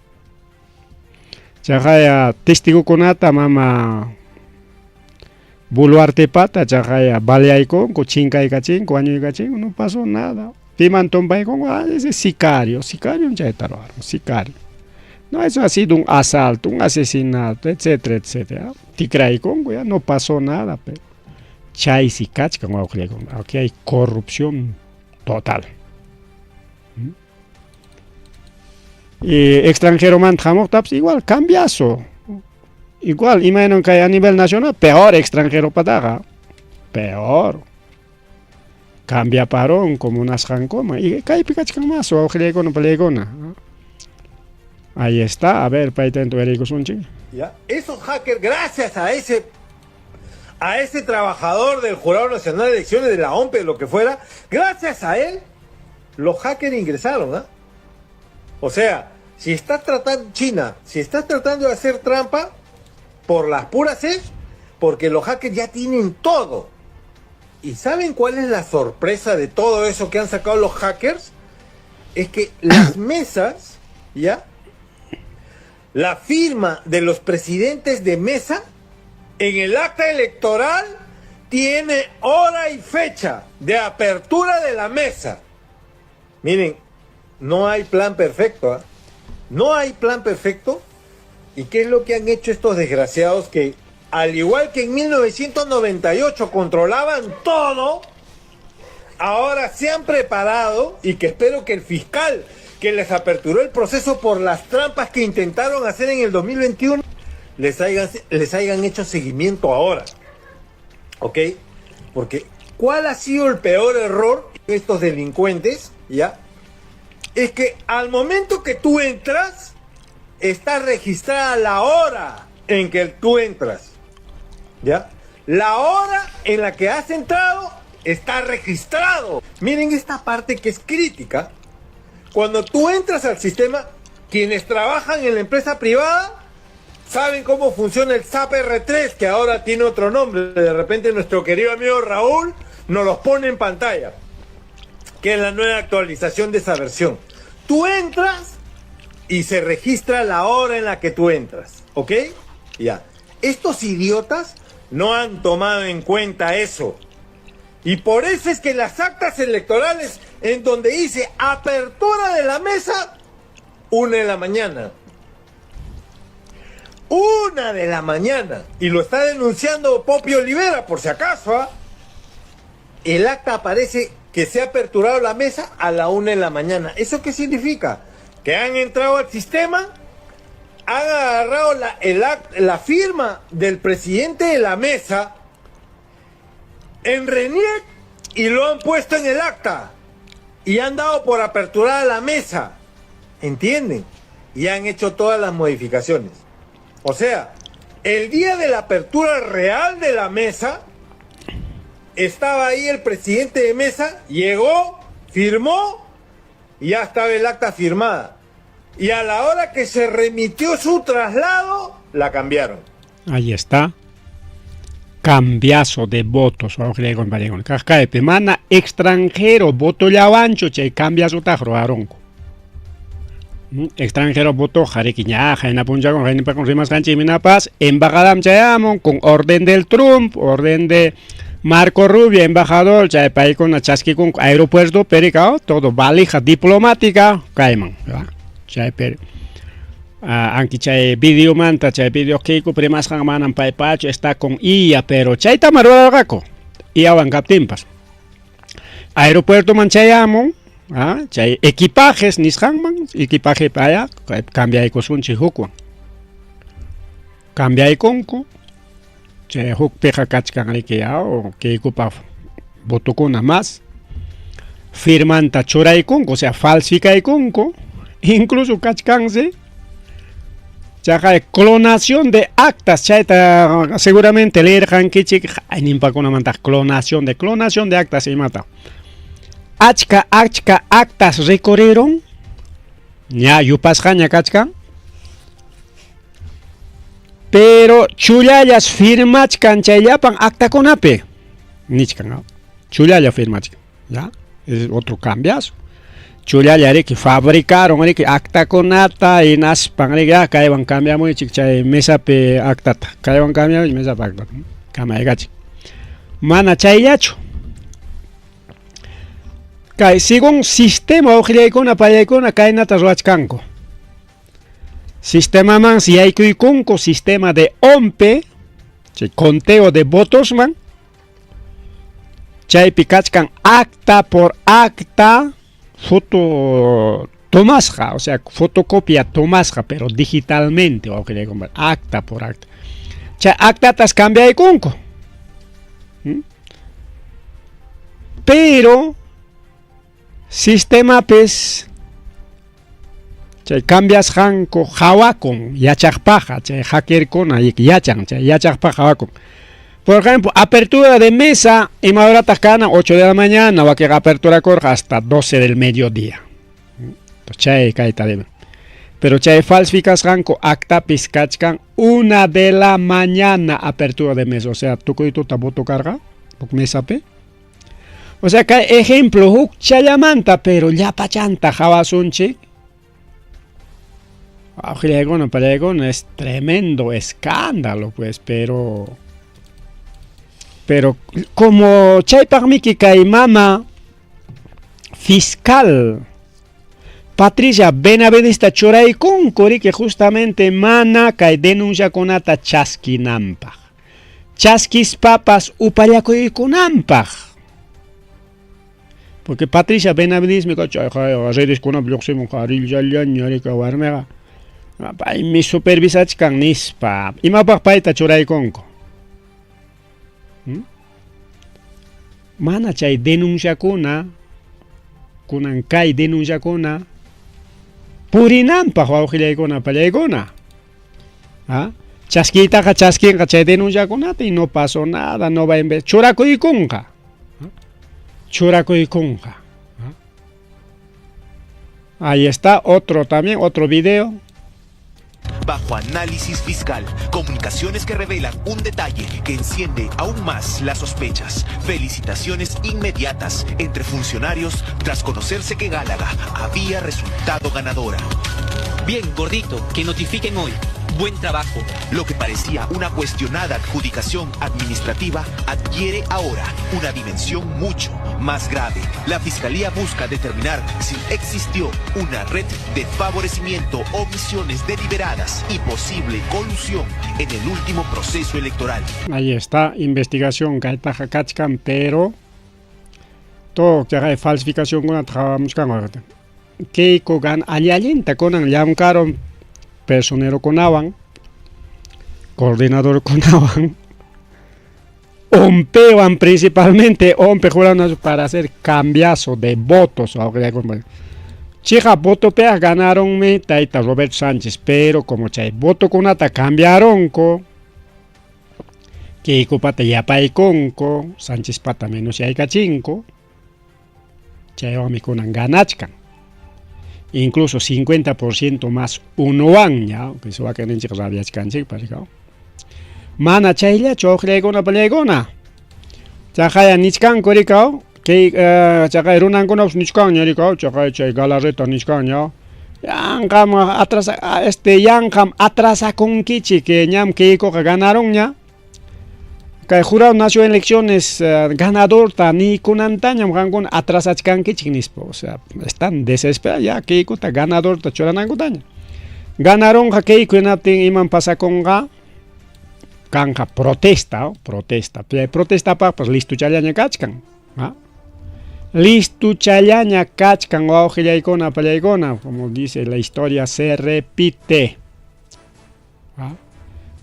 chaqaya testigukunata mama Boluartepata chaqaya baleaykunku chinkaykachinku wañuykachinku no pasó nada piman tompaykunku ese es sicario chayta ruwaron sicario no, eso ha sido un asalto, un asesinato, etcétera, etcétera. Tikraykunku ya no pasó nada, pero chay si kachkan aquí hay corrupción total. Y extranjero manjamos taps igual cambiazo. Igual, imagino que a nivel nacional peor extranjero pataga. Peor. Cambia parón como unas jancoma. Y cae picachkan más o no pelegona. Ahí está, a ver, paita en tu ¿Ya? Esos hackers, gracias a ese trabajador del Jurado Nacional de Elecciones, de la OMPE, de lo que fuera, gracias a él, los hackers ingresaron, ¿ah? O sea, si estás tratando de hacer trampa, por las puras es, porque los hackers ya tienen todo. ¿Y saben cuál es la sorpresa de todo eso que han sacado los hackers? Es que las mesas, ¿ya? La firma de los presidentes de mesa en el acta electoral tiene hora y fecha de apertura de la mesa. Miren, no hay plan perfecto, ¿eh? No hay plan perfecto. ¿Y qué es lo que han hecho estos desgraciados que, al igual que en 1998 controlaban todo, ahora se han preparado y que espero que el fiscal que les aperturó el proceso por las trampas que intentaron hacer en el 2021, les hayan hecho seguimiento ahora? ¿Ok? Porque, ¿cuál ha sido el peor error de estos delincuentes? ¿Ya? Es que al momento que tú entras, está registrada la hora en que tú entras. ¿Ya? La hora en la que has entrado está registrado. Miren esta parte que es crítica. Cuando tú entras al sistema, quienes trabajan en la empresa privada saben cómo funciona el SAP R3, que ahora tiene otro nombre. De repente nuestro querido amigo Raúl nos los pone en pantalla, que es la nueva actualización de esa versión. Tú entras y se registra la hora en la que tú entras, ¿ok? Ya. Estos idiotas no han tomado en cuenta eso. Y por eso es que las actas electorales en donde dice apertura de la mesa, 1 de la mañana. 1 de la mañana. Y lo está denunciando Poppy Olivera, por si acaso, ¿ah? El acta aparece que se ha aperturado la mesa a la 1 de la mañana. ¿Eso qué significa? Que han entrado al sistema, han agarrado la firma del presidente de la mesa en RENIEC y lo han puesto en el acta y han dado por aperturada la mesa, ¿entienden? Y han hecho todas las modificaciones. O sea, el día de la apertura real de la mesa estaba ahí el presidente de mesa, llegó, firmó y ya estaba el acta firmada, y a la hora que se remitió su traslado la cambiaron. Ahí está. Cambiazo de votos, mana extranjero, voto yavancho, chay cambiazo tajroaronco. Extranjero voto jarequiña, jaina puncha con jaina con rimas canchimina paz, embajadam chayamon, con orden del Trump, orden de Marco Rubio, embajador, chay país con chasqui con aeropuerto, pericao, todo valija diplomática, caiman, chay per. Anki chay video manta, chay video keiko primas hangmanan paipacho está con IA, pero chay tamarora gaco, IA van captimpas. Aeropuerto manchayamon, chay equipajes nishangman, equipaje para allá, cambia y cosunchi hukwan. Cambia y conco, chay huk peja kachkan o keiko pa botocona más. Firmanta chora y conco, o sea, falsifica y conco, incluso kachkanse. Chaja clonación de actas, chaita seguramente leer hankichik, hay nimpa con una manta clonación de actas y mata. achka actas recorrieron, ya yupasqaña kachkan, pero chullallas firmachkan chayllapan actakunapi, nichkan, chullalla firmachkan, ya, es otro cambiazo. Chullalla que fabricaron actakunata y naspan, ya kaywan cambiamos chay mesapi actata, kaywan cambiamos mesapi actata, kamaygachi. Mana chayllachu. Kay según sistema ujillaykuna pallaykuna kaynata ruachkanku. Sistema man si yaykuykunku sistema de OMPE, chay conteo de votos man, chaypi kachkan acta por acta, foto tomasja, o sea, fotocopia tomasja, pero digitalmente, acta por acta. Chay actatas cambiaykunku. Pero sistema pues chay cambias hanko hawakon yachakpaja, chay hacker con yachan, chay yachakpaja hawakon. Por ejemplo, apertura de mesa, y ahora tacana 8 de la mañana, o que apertura corja hasta 12 del mediodía. Chay kaita de. Pero chay falsificas hanko acta piscachkan 1 de la mañana apertura de mesa, o sea, tu coito taboto carga, mesa pe. O sea, que ejemplo, huk chayamanta, pero ya pachanta jabasunchi. Es tremendo escándalo, pues, pero como chay parmiki kay mama fiscal Patricia Benavidista Choraykun kori que justamente mana kay denuncia konata chaskinampa. Chaskis papas upallakuykunampaj. Porque Patricia Benavides me cacha, redes con un carril ya le warmega. Mi supervisach kan nispa. Ima paita choray konko. Mana chay denuncia kunan kai denuncia kuna. Purinampa huawjilay kuna palay kuna. Chasquita chasquin chay denuncia kunata y no pasó nada, no va a enviar. Churakuy kunka. Churakuikunja. Ahí está otro video. Bajo análisis fiscal, comunicaciones que revelan un detalle que enciende aún más las sospechas. Felicitaciones inmediatas entre funcionarios tras conocerse que Gálaga había resultado ganadora. Bien, gordito, que notifiquen hoy. Buen trabajo. Lo que parecía una cuestionada adjudicación administrativa adquiere ahora una dimensión mucho más grave. La Fiscalía busca determinar si existió una red de favorecimiento, omisiones deliberadas y posible colusión en el último proceso electoral. Ahí está, investigación Gaitaja Kachkan, pero todo que hay falsificación con la trabajamos con Keiko gan alialienta con el llamcaron personero conaban, coordinador conaban, ompean principalmente, jurando para hacer cambiazo de votos. Chica voto pea ganaron me taita Robert Sánchez, pero como chay voto conata cambiaron ko, Keiko pata ya paikonko, Sánchez pata menos ya cachinko, chay omi conan ganachkan. Incluso 50% más unoan ya, que se va a quedar en Chicasabia Chicanchic, paricao. Mana chayla, chojlegona palegona. Chajaya nichkan koricao, que chajay runan konaus nichkan yaricao, chajay chay galarreta nichkan ya. Yankam atrasa, yankam atrasa con kichi, que ñam keiko ganaron ya. Que jurado nació en elecciones ganador ni con antaño con atrasachkan kichnispo, o sea, están desesperados ya que está ganador ta choranangotaña. Ganaron ja que kuenatin iman pasa con ga kanja protesta pa pues listo challaña kachkan, listo challaña kachkan o ojillaycona palaycona, como dice la historia se repite.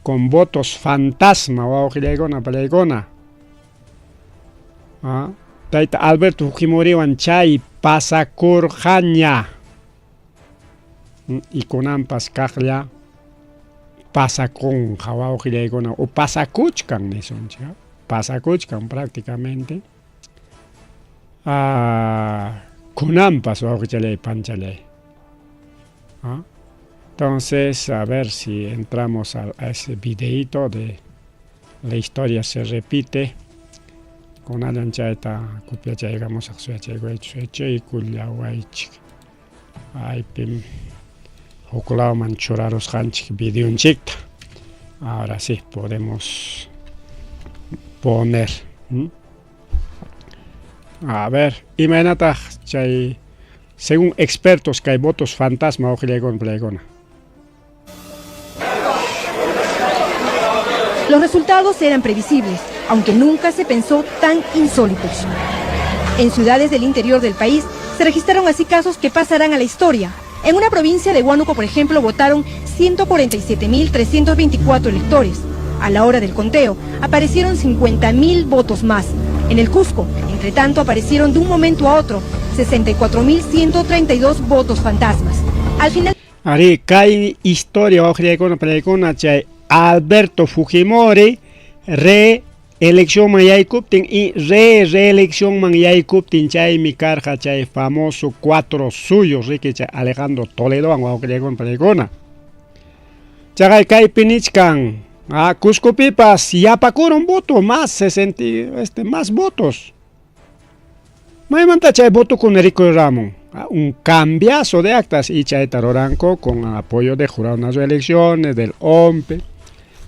Con votos fantasma o ojillaycona palaycona. Taita Alberto Fujimori wanchay pasakurjaña. Y con ampas kajlla pasakun jawa ojillaycona o pasakuchkan nisoncha. Pasakuchkan prácticamente. kunampas wawqichalay panchalay. Entonces, a ver si entramos a ese videito de la historia se repite. Con alanchaita copiacha llegamos a sueche y culiawaichik. Ay, pim. Oculao manchuraros hanchik video un chicta. Ahora sí podemos poner. A ver, imagínate, según expertos que hay votos fantasma o plegona. Los resultados eran previsibles, aunque nunca se pensó tan insólitos. En ciudades del interior del país se registraron así casos que pasarán a la historia. En una provincia de Huánuco, por ejemplo, votaron 147.324 electores. A la hora del conteo, aparecieron 50.000 votos más. En el Cusco, entre tanto, aparecieron de un momento a otro 64.132 votos fantasmas. Al final... Ari, hay historia, Alberto Fujimori, reelección Mayaykuptin y reelección Mayaykuptin, chay mi carja, chay famoso 4 suyos, que Alejandro Toledo, Pregona. Chay Kai Pinichkan, Cusco Pipas, ya pacuron voto, más 60, más votos. Maimanta chay voto con Enrico Ramón. Un cambiazo de actas y chay Taroranco con apoyo de jurado de elecciones, del OMPE.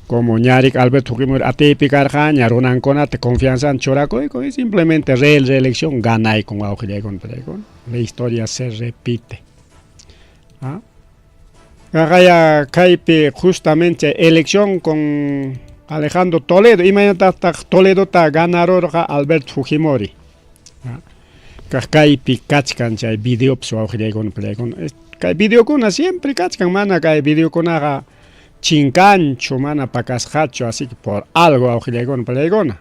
Como Ñarik Alberto Fujimori atípica Ñarunan con confianza en Choraco y simplemente reelección gana y con Auxilia con Pregón. La historia se repite. Gaya Caipe justamente elección con Alejandro Toledo. Imagínate Toledo está ganador Alberto Fujimori. Caipe cachcan chay video pso Auxilia con Pregón. Cay video con siempre cachcan mana cay video con haga chincancho, mana pacasjacho, así que por algo Auxilia Plegona.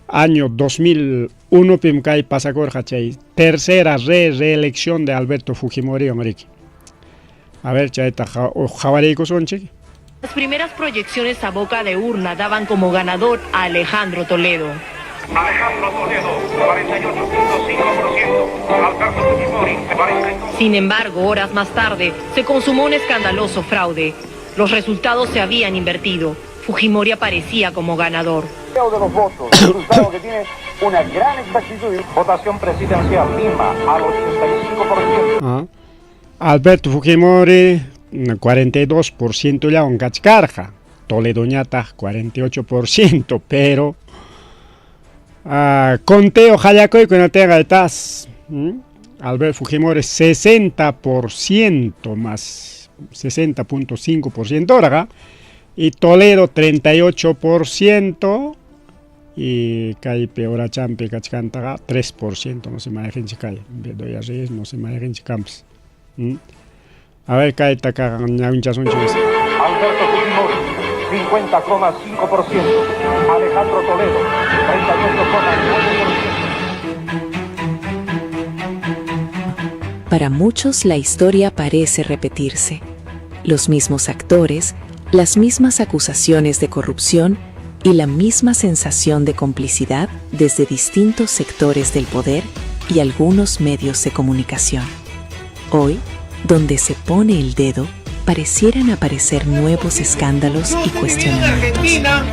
Año 2001 pimcay pasacor chay tercera reelección de Alberto Fujimori América. A ver, chaita javaricos son chiqui. Las primeras proyecciones a boca de urna daban como ganador a Alejandro Toledo. Alejandro Toledo, 48.5%. Alberto Fujimori, 42%. Sin embargo, horas más tarde, se consumó un escandaloso fraude. Los resultados se habían invertido. Fujimori aparecía como ganador. De los votos, resultado que tiene una gran exactitud. Votación presidencial, Lima, al 85%. Alberto Fujimori, 42% ya un cachcarja. Toledo ñata, 48%, pero... conteo Hayacoy con la tega de TAS. Alberto Fujimori 60% más 60.5% ahora y Toledo 38% y Caipe Ora Champi Cachcantaga 3%, no se manejen chicay, doy a Reyes, no se manejen chicamps. A ver, Caita cagan un chasón chis. Alberto Fujimori 50,5%. Alejandro Toledo 38,9%. Para muchos la historia parece repetirse. Los mismos actores, las mismas acusaciones de corrupción y la misma sensación de complicidad desde distintos sectores del poder y algunos medios de comunicación. Hoy, donde se pone el dedo, parecieran aparecer nuevos escándalos y cuestionamientos. Yo estoy en Argentina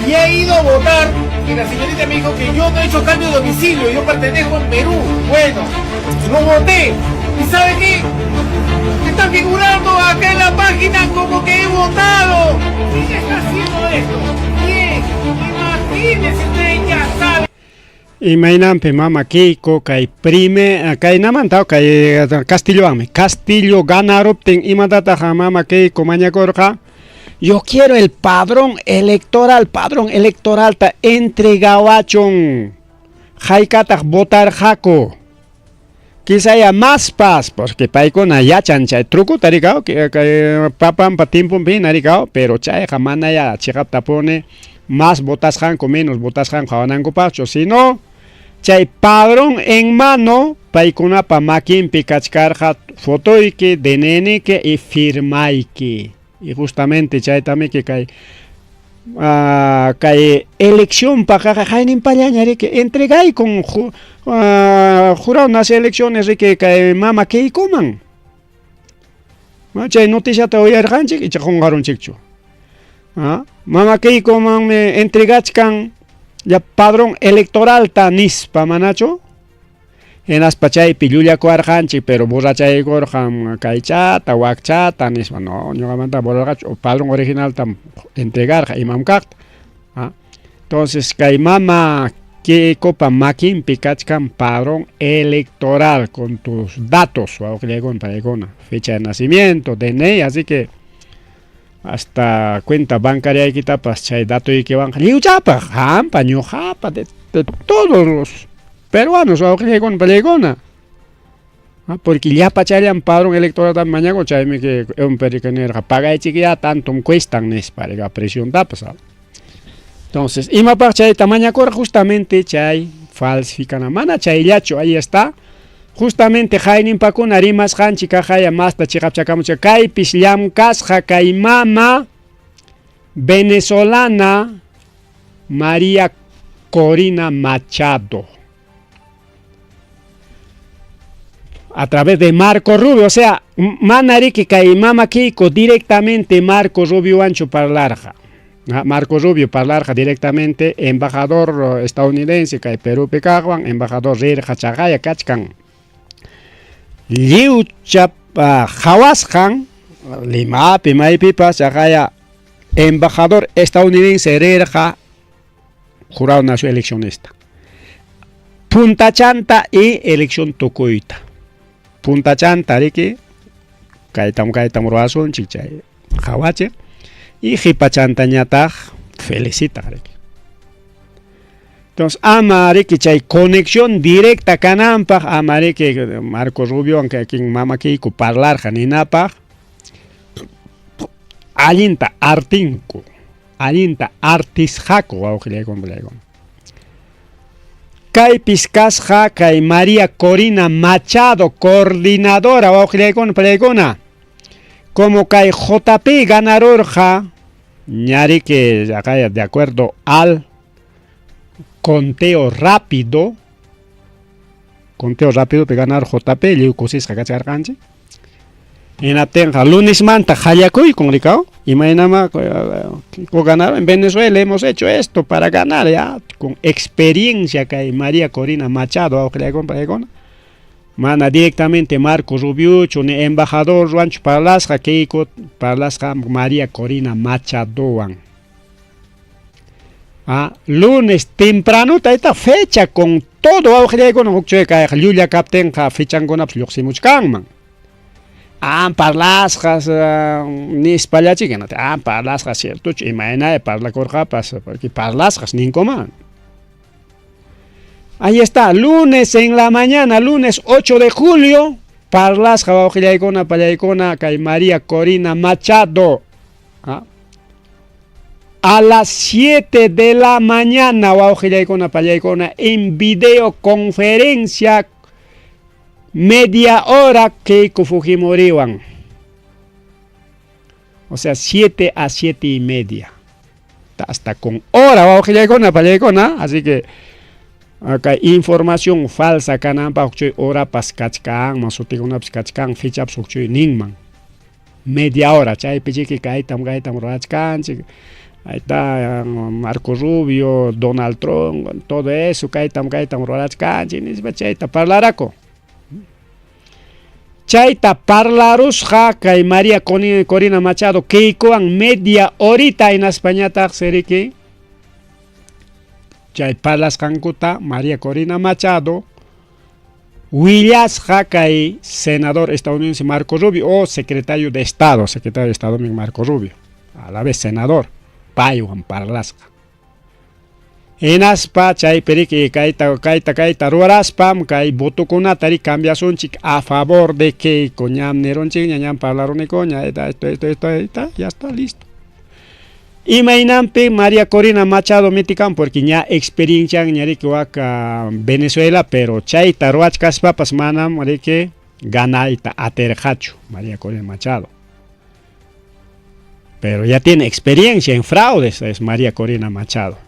y he ido a votar y la señorita me dijo que yo no he hecho cambio de domicilio, yo pertenezco al Perú. Bueno, no voté. ¿Y sabe qué? Está figurando acá en la página como que he votado. ¿Quién está haciendo esto? ¿Quién? Imagínese usted, ya sabe. Imainampe mama Keiko kay prime kay naman tao kay Castillo ganaropten imatata mama Keiko mañacorja. Yo quiero el padrón electoral ta entregawachon haikata votar jaco. Quizá haya más paz, porque paikona ya chancha truco taricao que papam patimpum bin aricao, pero chay jamana ya chigapta pone más botas janco menos botas janco jabanango pacho, si no chay padrón en mano paikuna pa makin pikachkarja fotoike deneneke y firmaike. Y justamente chay también que kay elección para Jainin Pallaña que entregay con jurado unas elecciones que kay mama que coman. Chay noticia te oyar ganchik y chajongaron chicho. Mama que coman me entregachkan ya padrón electoral tanis pa manacho. En las pachay piluya cuarjanchi pero borrachay gorjam kaichata wakchata nis no ñogamanta borracho padrón original tam entregar imam cart. Entonces kay mama que copa makin pikachkan padrón electoral con tus datos o fecha de nacimiento, DNI, así que hasta cuenta bancaria y quitapas chay dato y que van liuchapa jampa ñojapa de todos los peruanos o con pelegona. Porque ya pacharían padrón electoral tan mañana chayme que un pericanera paga y chiquilla tanto cuestan nes para la presión tapas. Entonces, ima pa chay tamaña cor justamente chay falsifican a mana chay yacho ahí está. Justamente jainin pakun arimas hanchi kajaya masta chikapchakamucha kay pislam kasja kay mama venezolana María Corina Machado. A través de Marco Rubio, o sea, manari que kay mama Keiko directamente Marco Rubio ancho para larga. Marco Rubio para larga directamente embajador estadounidense kay Perú Pecagwan, embajador Rir Hachagaya Kachkan. Liucha Hawashan Lima Pimaipipa Chagaya embajador estadounidense Rirja jurado nació eleccionista. Punta Chanta y elección Tocoita. Punta Chanta que kaitam roason chichay Hawache y Jipa Chanta ñata felicita. Entonces, amare que hay conexión directa canampa, amare que Marco Rubio, aunque aquí mama que parlar janinapa, alinta artinco, alinta artisjaco, aujile con blegón. Kai Piscasja, Kai María Corina Machado, coordinadora, aujile con blegona, como Kai JP ganadorja, ñari que acá de acuerdo al conteo rápido para ganar JP, Liucosis Hacacharganche. En Atenja, lunes manta, Hayacuy con Ricao, y mañana ganar en Venezuela hemos hecho esto para ganar, ya, con experiencia que hay María Corina Machado, aunque mana directamente Marco Rubio, embajador Rancho Parlasja, Keiko Parlasja, María Corina Machado. Lunes temprano esta fecha con todo auge con Hucheca, Julia Captain, fichan con Absoluximus Kangman. Parlasjas, ni spalachi que no te parlasjas, cierto, y mañana parla corjapas, porque parlasjas ni coman. Ahí está, lunes en la mañana, lunes 8 de julio, parlasja, auge con Palaycona, María Corina Machado. A las 7 de la mañana, en videoconferencia, media hora que Fujimori. O sea, 7 a 7 y media. Hasta con hora, así que acá información falsa, canampa, hora pascachkan, masutiguna pascachkan, ficha psuchuy ningman. Media hora, chay pichique kaitam rachkan, ahí está Marco Rubio, Donald Trump, todo eso, kaitam rorachkan, chaita parlaraco. Chaita parlarusja, kay María Corina Machado, keikoan media horita en España taxeriki. Chay parlas kankuta, María Corina Machado, Williams kay senador estadounidense Marco Rubio, o secretario de Estado Marco Rubio, a la vez senador. Payuan Parlasca. En aspa, chay perique, kaita, ruaraspam, kai botukunatari, cambia sonchik a favor de que coñam neronchik, ñam parlaron y coña, esto, ya está listo. Y mainampe María Corina Machado metican porque ya experiencia ñari que waka Venezuela, pero chaita ruachkas papas manam, que ganaita aterjacho, María Corina Machado. pero ya tiene experiencia en fraudes, es María Corina Machado.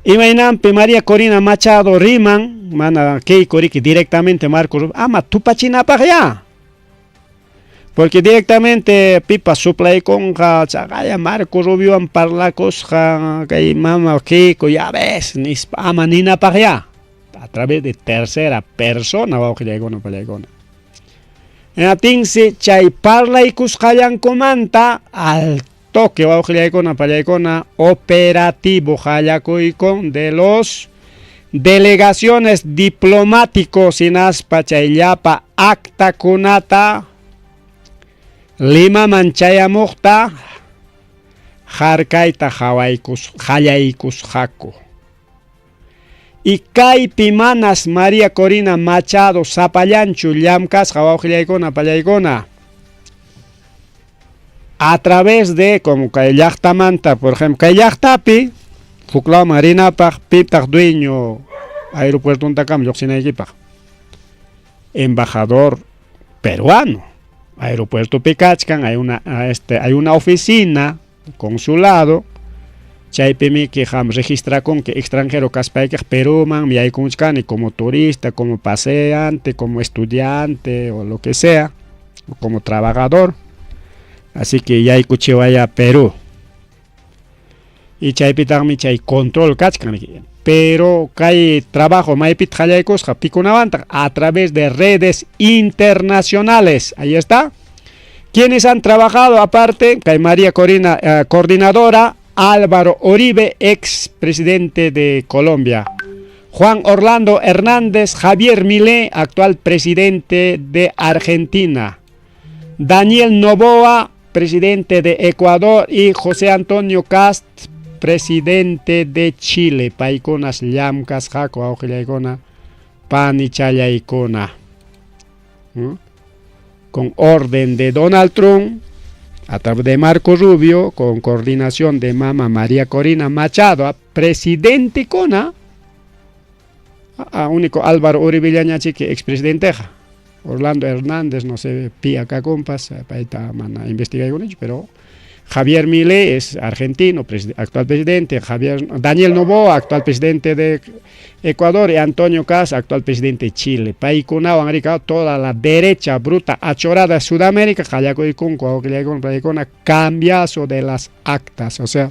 Imainampi María Corina Machado riman, mana Keiko Riki directamente Marco Rubio, ama tu pachina para allá. Porque directamente pipa suplay con chagaya Marco Rubio en parlacos que mama Keiko ya ves, ni ama nina para allá. A través de tercera persona va a llegar para llegar. En atinsi chay parla y cuscayan comanta al toque va a llegar para llegar operativo con de los delegaciones diplomáticos en aspa chayapa acta kunata Lima Manchaya Mokta Jarkaita Hayaikus Jaco y Kaipi Manas María Corina Machado Zapallanchu Llamkas Jawajilaicona Pallaicona a través de como Kayachtamanta, por ejemplo, Kayachtapi, Fukla Marina Pag Piptag dueño Aeropuerto Untacam, Yoxinaikipa, embajador peruano. Aeropuerto Picachcan, hay una oficina, consulado, chaypemi que registra con que extranjero Caspaikaj Perú, man, mi hay como turista, como paseante, como estudiante o lo que sea, o como trabajador. Así que ya hay cuchivaya Perú. Y chaypitami chay control kachkan. Pero hay trabajo maipit jayaikos pikunavanta a través de redes internacionales. Ahí está. Quienes han trabajado aparte, que María Corina, coordinadora, Álvaro Uribe, ex presidente de Colombia. Juan Orlando Hernández, Javier Milei, actual presidente de Argentina. Daniel Noboa, presidente de Ecuador, y José Antonio Cast, presidente de Chile. Paikonas llamkas jaco augilaicona panichayaicona. Con orden de Donald Trump, a través de Marco Rubio, con coordinación de Mama María Corina Machado, presidente Cona, único Álvaro Uribe Llañachi, que expresidente. Orlando Hernández, no sé, pía acá compas, para esta mana investigar con ellos, pero Javier Milei es argentino, actual presidente, Daniel Noboa, actual presidente de Ecuador, y Antonio Cast, actual presidente de Chile. País Cunao, América, toda la derecha bruta achorada de Sudamérica, con cambiazo de las actas, o sea,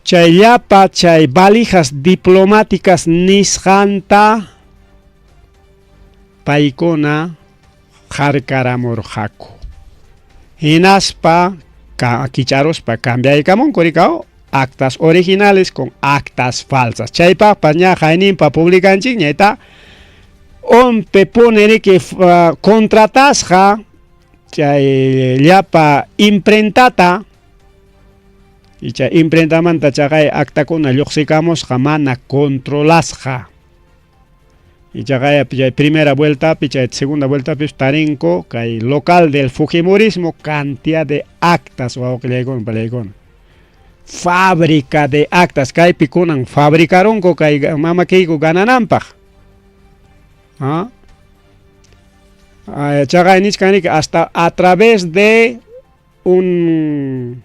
chayapa, chay valijas diplomáticas nisjanta, paikona jarcaramorjaco. Hinaspa, quicharospa, cambia y camón, coricao, actas originales con actas falsas. Chaypa, paña, jainimpa, publican chiñeta, ompe ponere que contratasja, chay llapa imprentata, y chay imprentamanta chagay acta con yoxicamos jamana controlasja. Y ya primera vuelta, segunda vuelta, tarenco, que hay local del fujimorismo, cantidad de actas, fábrica de actas, que hay picunan, fabricaron, que hay mama que gananampaj. Hasta a través de un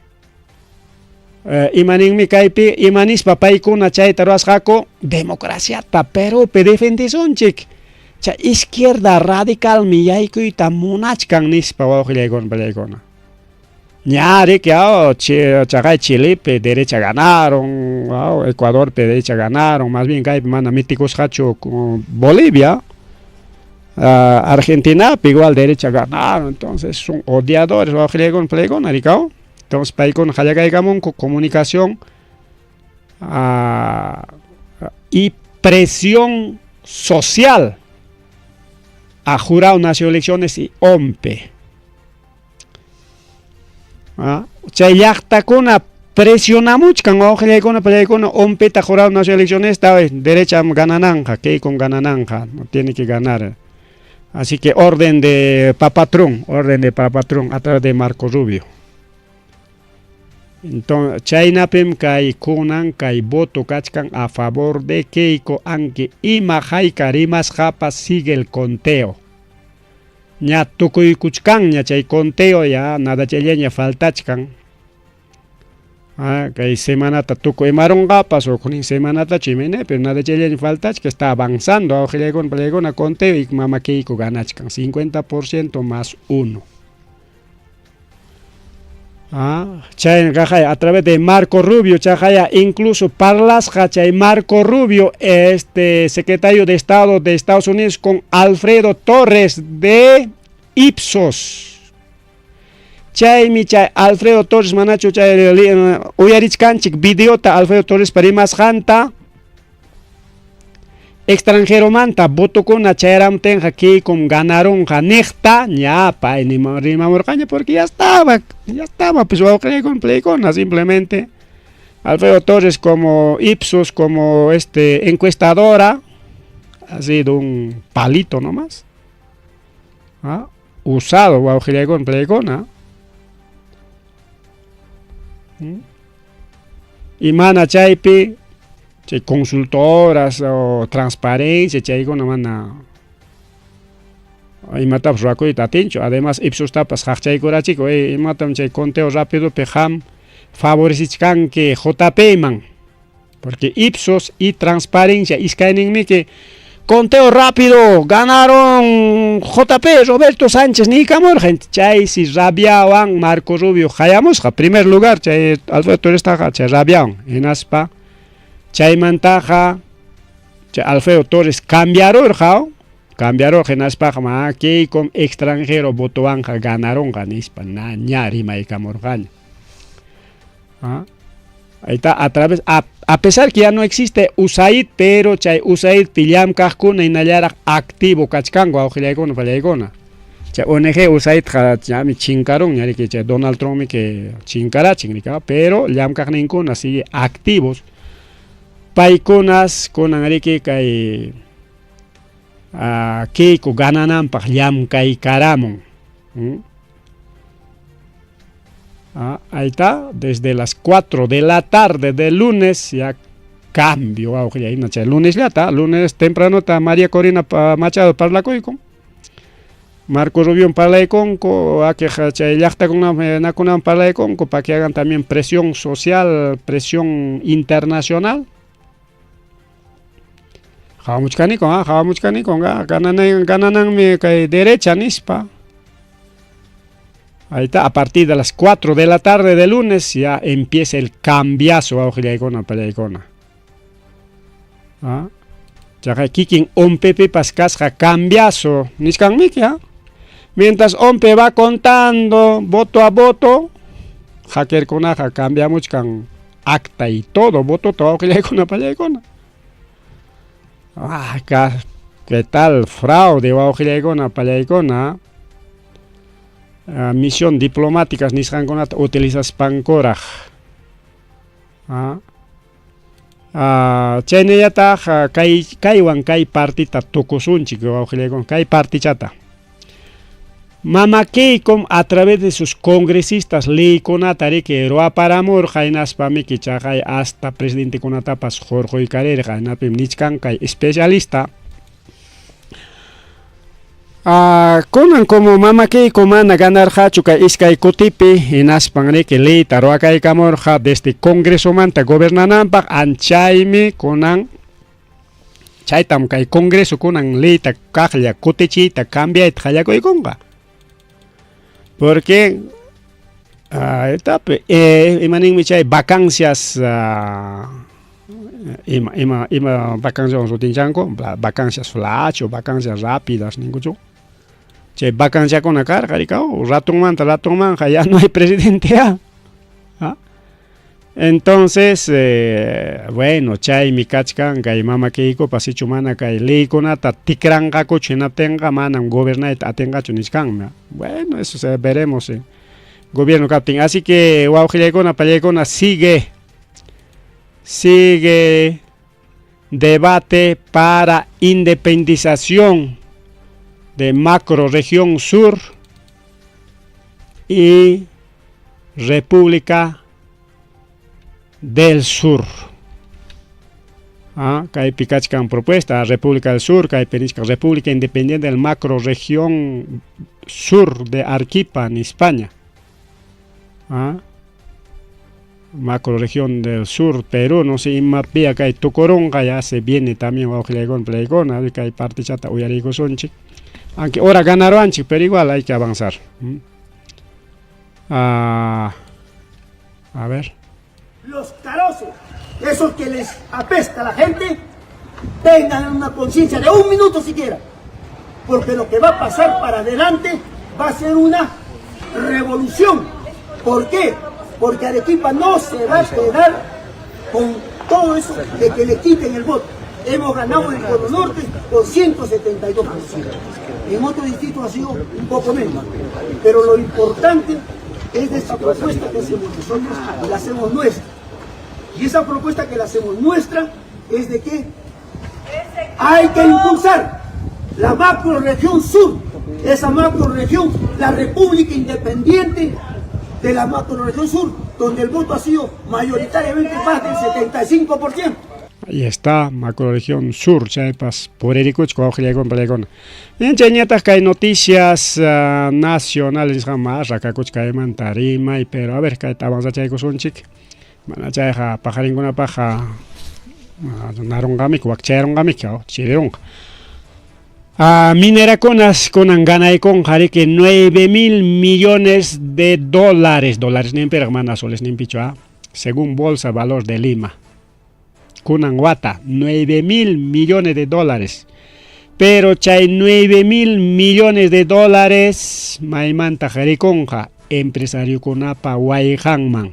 imanin kaipi imanis papaikuna chay taruas jaco democracia pero defendison chik cha izquierda radical miyaiku ita munachkan nispa wajlegon belegona ñare que chagay Chile derecha ganaron, Ecuador derecha ganaron, más bien kaipi mana míticos jacho Bolivia, Argentina igual derecha ganaron, entonces son odiadores wajlegon belegona ricao. Entonces, para con comunicación y presión social a jurado nacional elecciones y OMPE. Chayakta con presionamos con ojalá con OMPE ta jurado nacional elecciones esta vez derecha ganananja, que con ganananja no tiene que ganar. Así que orden de papatrón a través de Marco Rubio. Entonces, Chaynapim kai kunan kai voto kachkan a favor de Keiko, aunque ima jaika rimas japa sigue el conteo. ña tukuykuchkan ña chay conteo ya nada chayllaña faltachkan. Kay semanata tukuymarongapas o kunin semanata chimene, pero nada chayllaña faltachka, está avanzando awqillaykuna palaykuna conteo y mama Keiko ganachkan 50% más 1. Chay a través de Marco Rubio, chajaya incluso parlasja chay Marco Rubio, secretario de Estado de Estados Unidos, con Alfredo Torres de Ipsos. Chay Alfredo Torres manacho chay uyarichkanchik videota Alfredo Torres parimas janta extranjero manta botokuna chayram tenja que con ganaron janecta ñapa ni rimamorcaña porque ya estaba pues con Playcona simplemente Alfredo Torres como Ipsos, como encuestadora, ha sido un palito nomás, usado con Playcona. Y mana chaypi consultoras o transparencia chaygo no mana imatapas rakuita atincho. Además Ipsos tapas hachaykurachiko imatam chay conteo rápido pejam favorecichkan que JP man, porque Ipsos y transparencia iskaininmi que conteo rápido ganaron JP Roberto Sánchez ni camor gente chay si rabiaban Marco Rubio hayamos primer lugar chay Alfredo Torres taja chay rabiaban en aspa chay mantaja chay Alfredo Torres cambiaron en aspa ma que con extranjero votoan ganaronganispa na ñari mai camor gaña. Ahí está, a pesar que ya no existe USAID, pero chay USAID pillam kajkuna inallarak activo kachkango awqillaykuna pallaykuna. Chay ONG USAID mi chinkaron ñari que chay Donald Trump mi que chinkarachin nika, pero llam kajninkuna sigue activos. Paykunas kunan ariki kay Keiko ganananpaq llam kaykaramon. Ahí está, desde las 4 de la tarde del lunes ya cambio. Lunes ya está, lunes temprano está María Corina Machado para la Marco Rubio para la Conco, para que hagan también presión social, presión internacional. Gananan mi derecha nispa. Ahí está, a partir de las 4 de la tarde de lunes ya empieza el cambiazo a Ojilaicona Pallaicona. Ya kikin ompepe pascasja cambiazo, niscan mikia. Mientras ompe va contando voto a voto, hacker conaja cambiamos con acta y todo, voto todo Ojilaicona Pallaicona. ¿Qué tal fraude a Ojilaicona Pallaicona? Misión diplomáticas nisqankunata utilizas pankoraj. Chaynallataq kaywan kay partita tukusunchik wawqillaykuna kay partichata. Mama Keiko a través de sus congresistas leykunata riki ruaparamur haynaspami kichaqay hasta presidente kunatapas Jorge Carrera haynapim nichkan kay especialista. Kunan como Mama Keiko mana ganar hachuka iskay kutipi hinaspan riki leyta ruakaykamurja desde Congreso manta gobernananpaq anchaymi kunan chaytam kay Congreso kunan leyta kaqlla kutichiyta cambiayta qallakuykunqa. Porque imaninmi chay vacancias ima vacancias utinchanko vacancias flash o vacancias rápidas ninguchu. Chay vacancia con la carga, ratón manja, ya no hay presidente. Entonces, bueno, chay mi kachkan, kay Mama Keiko, pasichumana, kay leikonata, tikranga cochina tenga, manan gobernat atenga chuniskan. Bueno, eso veremos. Gobierno captain. Así que, Waujilaicona, Pallaicona sigue debate para independización de macroregión sur y República del Sur. Kay pikachkan propuesta República del Sur, kay penisca República Independiente del Macroregión Sur de Arequipa en España. Macroregión del Sur, Perú, no sé, inmapia kay Tucoronga ya se viene también Waujilegon Pleigona, kay parte chata Uyarigo Sonchi. Aunque ahora ganaron, pero igual hay que avanzar. A ver. Los carosos, esos que les apesta a la gente, tengan una conciencia de un minuto siquiera, porque lo que va a pasar para adelante va a ser una revolución. ¿Por qué? Porque Arequipa no se va a quedar con todo eso de que le quiten el voto. Hemos ganado en el Cono Norte con 172%. En otros distritos ha sido un poco menos. Pero lo importante es de esta propuesta que hacemos nosotros y la hacemos nuestra. Y esa propuesta que la hacemos nuestra es de que hay que impulsar la macroregión sur, esa macroregión, la República Independiente de la macroregión sur, donde el voto ha sido mayoritariamente más del 75%. Ahí está, macroregión sur, Chiapas, por Ericuchco, Waujilegon Pleigona. En Chañatas que hay noticias nacionales, jamás, Racacuchca de Mantarima, pero a ver, que estamos a Chaico Sonchik. Mana Chaiha, pajaringuna paja, Narongamik, Wakcharongamik, Chironga. Minera Conas con Angana y con que 9.000 millones de dólares ni en soles ni en pichoa, según Bolsa Valor de Lima. Kunanguata, 9.000 millones de dólares. Pero chay 9.000 millones de dólares, Maimanta Jariconja, empresario kunapa Waihanman.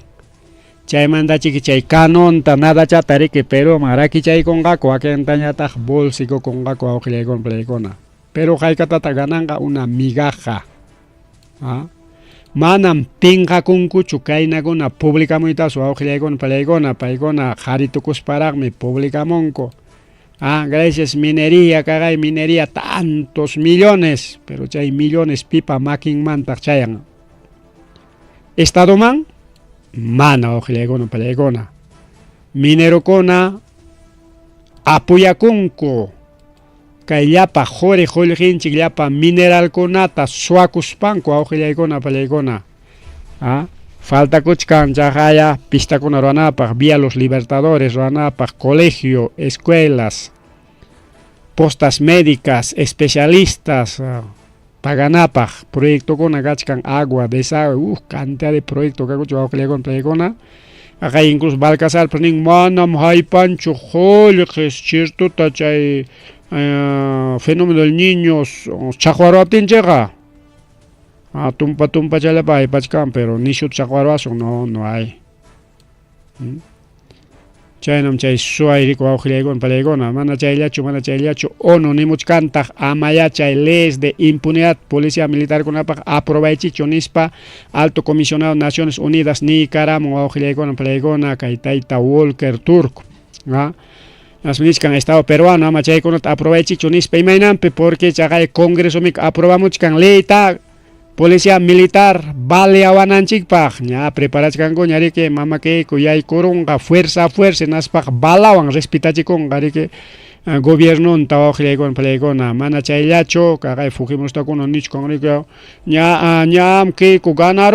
Chay manda chiqui chay canon nada chatari que pero maraki chay congaco a que entañata bolsico congaco a Waujilegon Pleigona. Pero jaikatata gananga una migaja. Manam pinga kunkuchu kainaguna pública muita su Waujilegon Pleigona paigona jaritukus paragmi pública monco. Gracias minería, cagay minería tantos millones, pero chay millones pipa making manta chayan. Estado man mana Waujilegon Pleigona. Minero kona apuyakunko. Kayapa jore jolginchi llapa mineral konata suakuspanko Waujilegon Pleigona. Falta kuchkan jaya pista con Aranapag, vía los Libertadores, Aranapag, colegio, escuelas, postas médicas, especialistas, Paganapag, proyecto con agachkan agua, desagüe, cantidad de proyectos que ha Waujilegon Pleigona. Acá incluso Balcazar, pero ni manam hay pancho jolges, chirto tachay fenómeno del niño, chajuaroatin llega. Tumpa chalapa y pachkan, pero ni shut chajuaroaso no hay. Chaynam chay suayrico Waujilegon Pleigona, mana chayllacho, ono ni muchkantag, amaya chay leyes de impunidad, policía militar con apag, aprovechicho nispa, alto comisionado Naciones Unidas, Nicaragua, Waujilegon Pleigona, Kaitaita Walker Turk. Las ministras Estado peruano, amachay con aprovechicho nispa y mainampe, porque chagay Congreso mic aprobamos can leita. Policía militar vale awananchikpaj ña preparachkan ñari que mama que kuyay koronga fuerza naspaj balawan respetachikon gari que gobierno ta Waujilegon Pleigona mana chayllacho kagay fujimos ta kuno nichkon ña ñam que ku ganar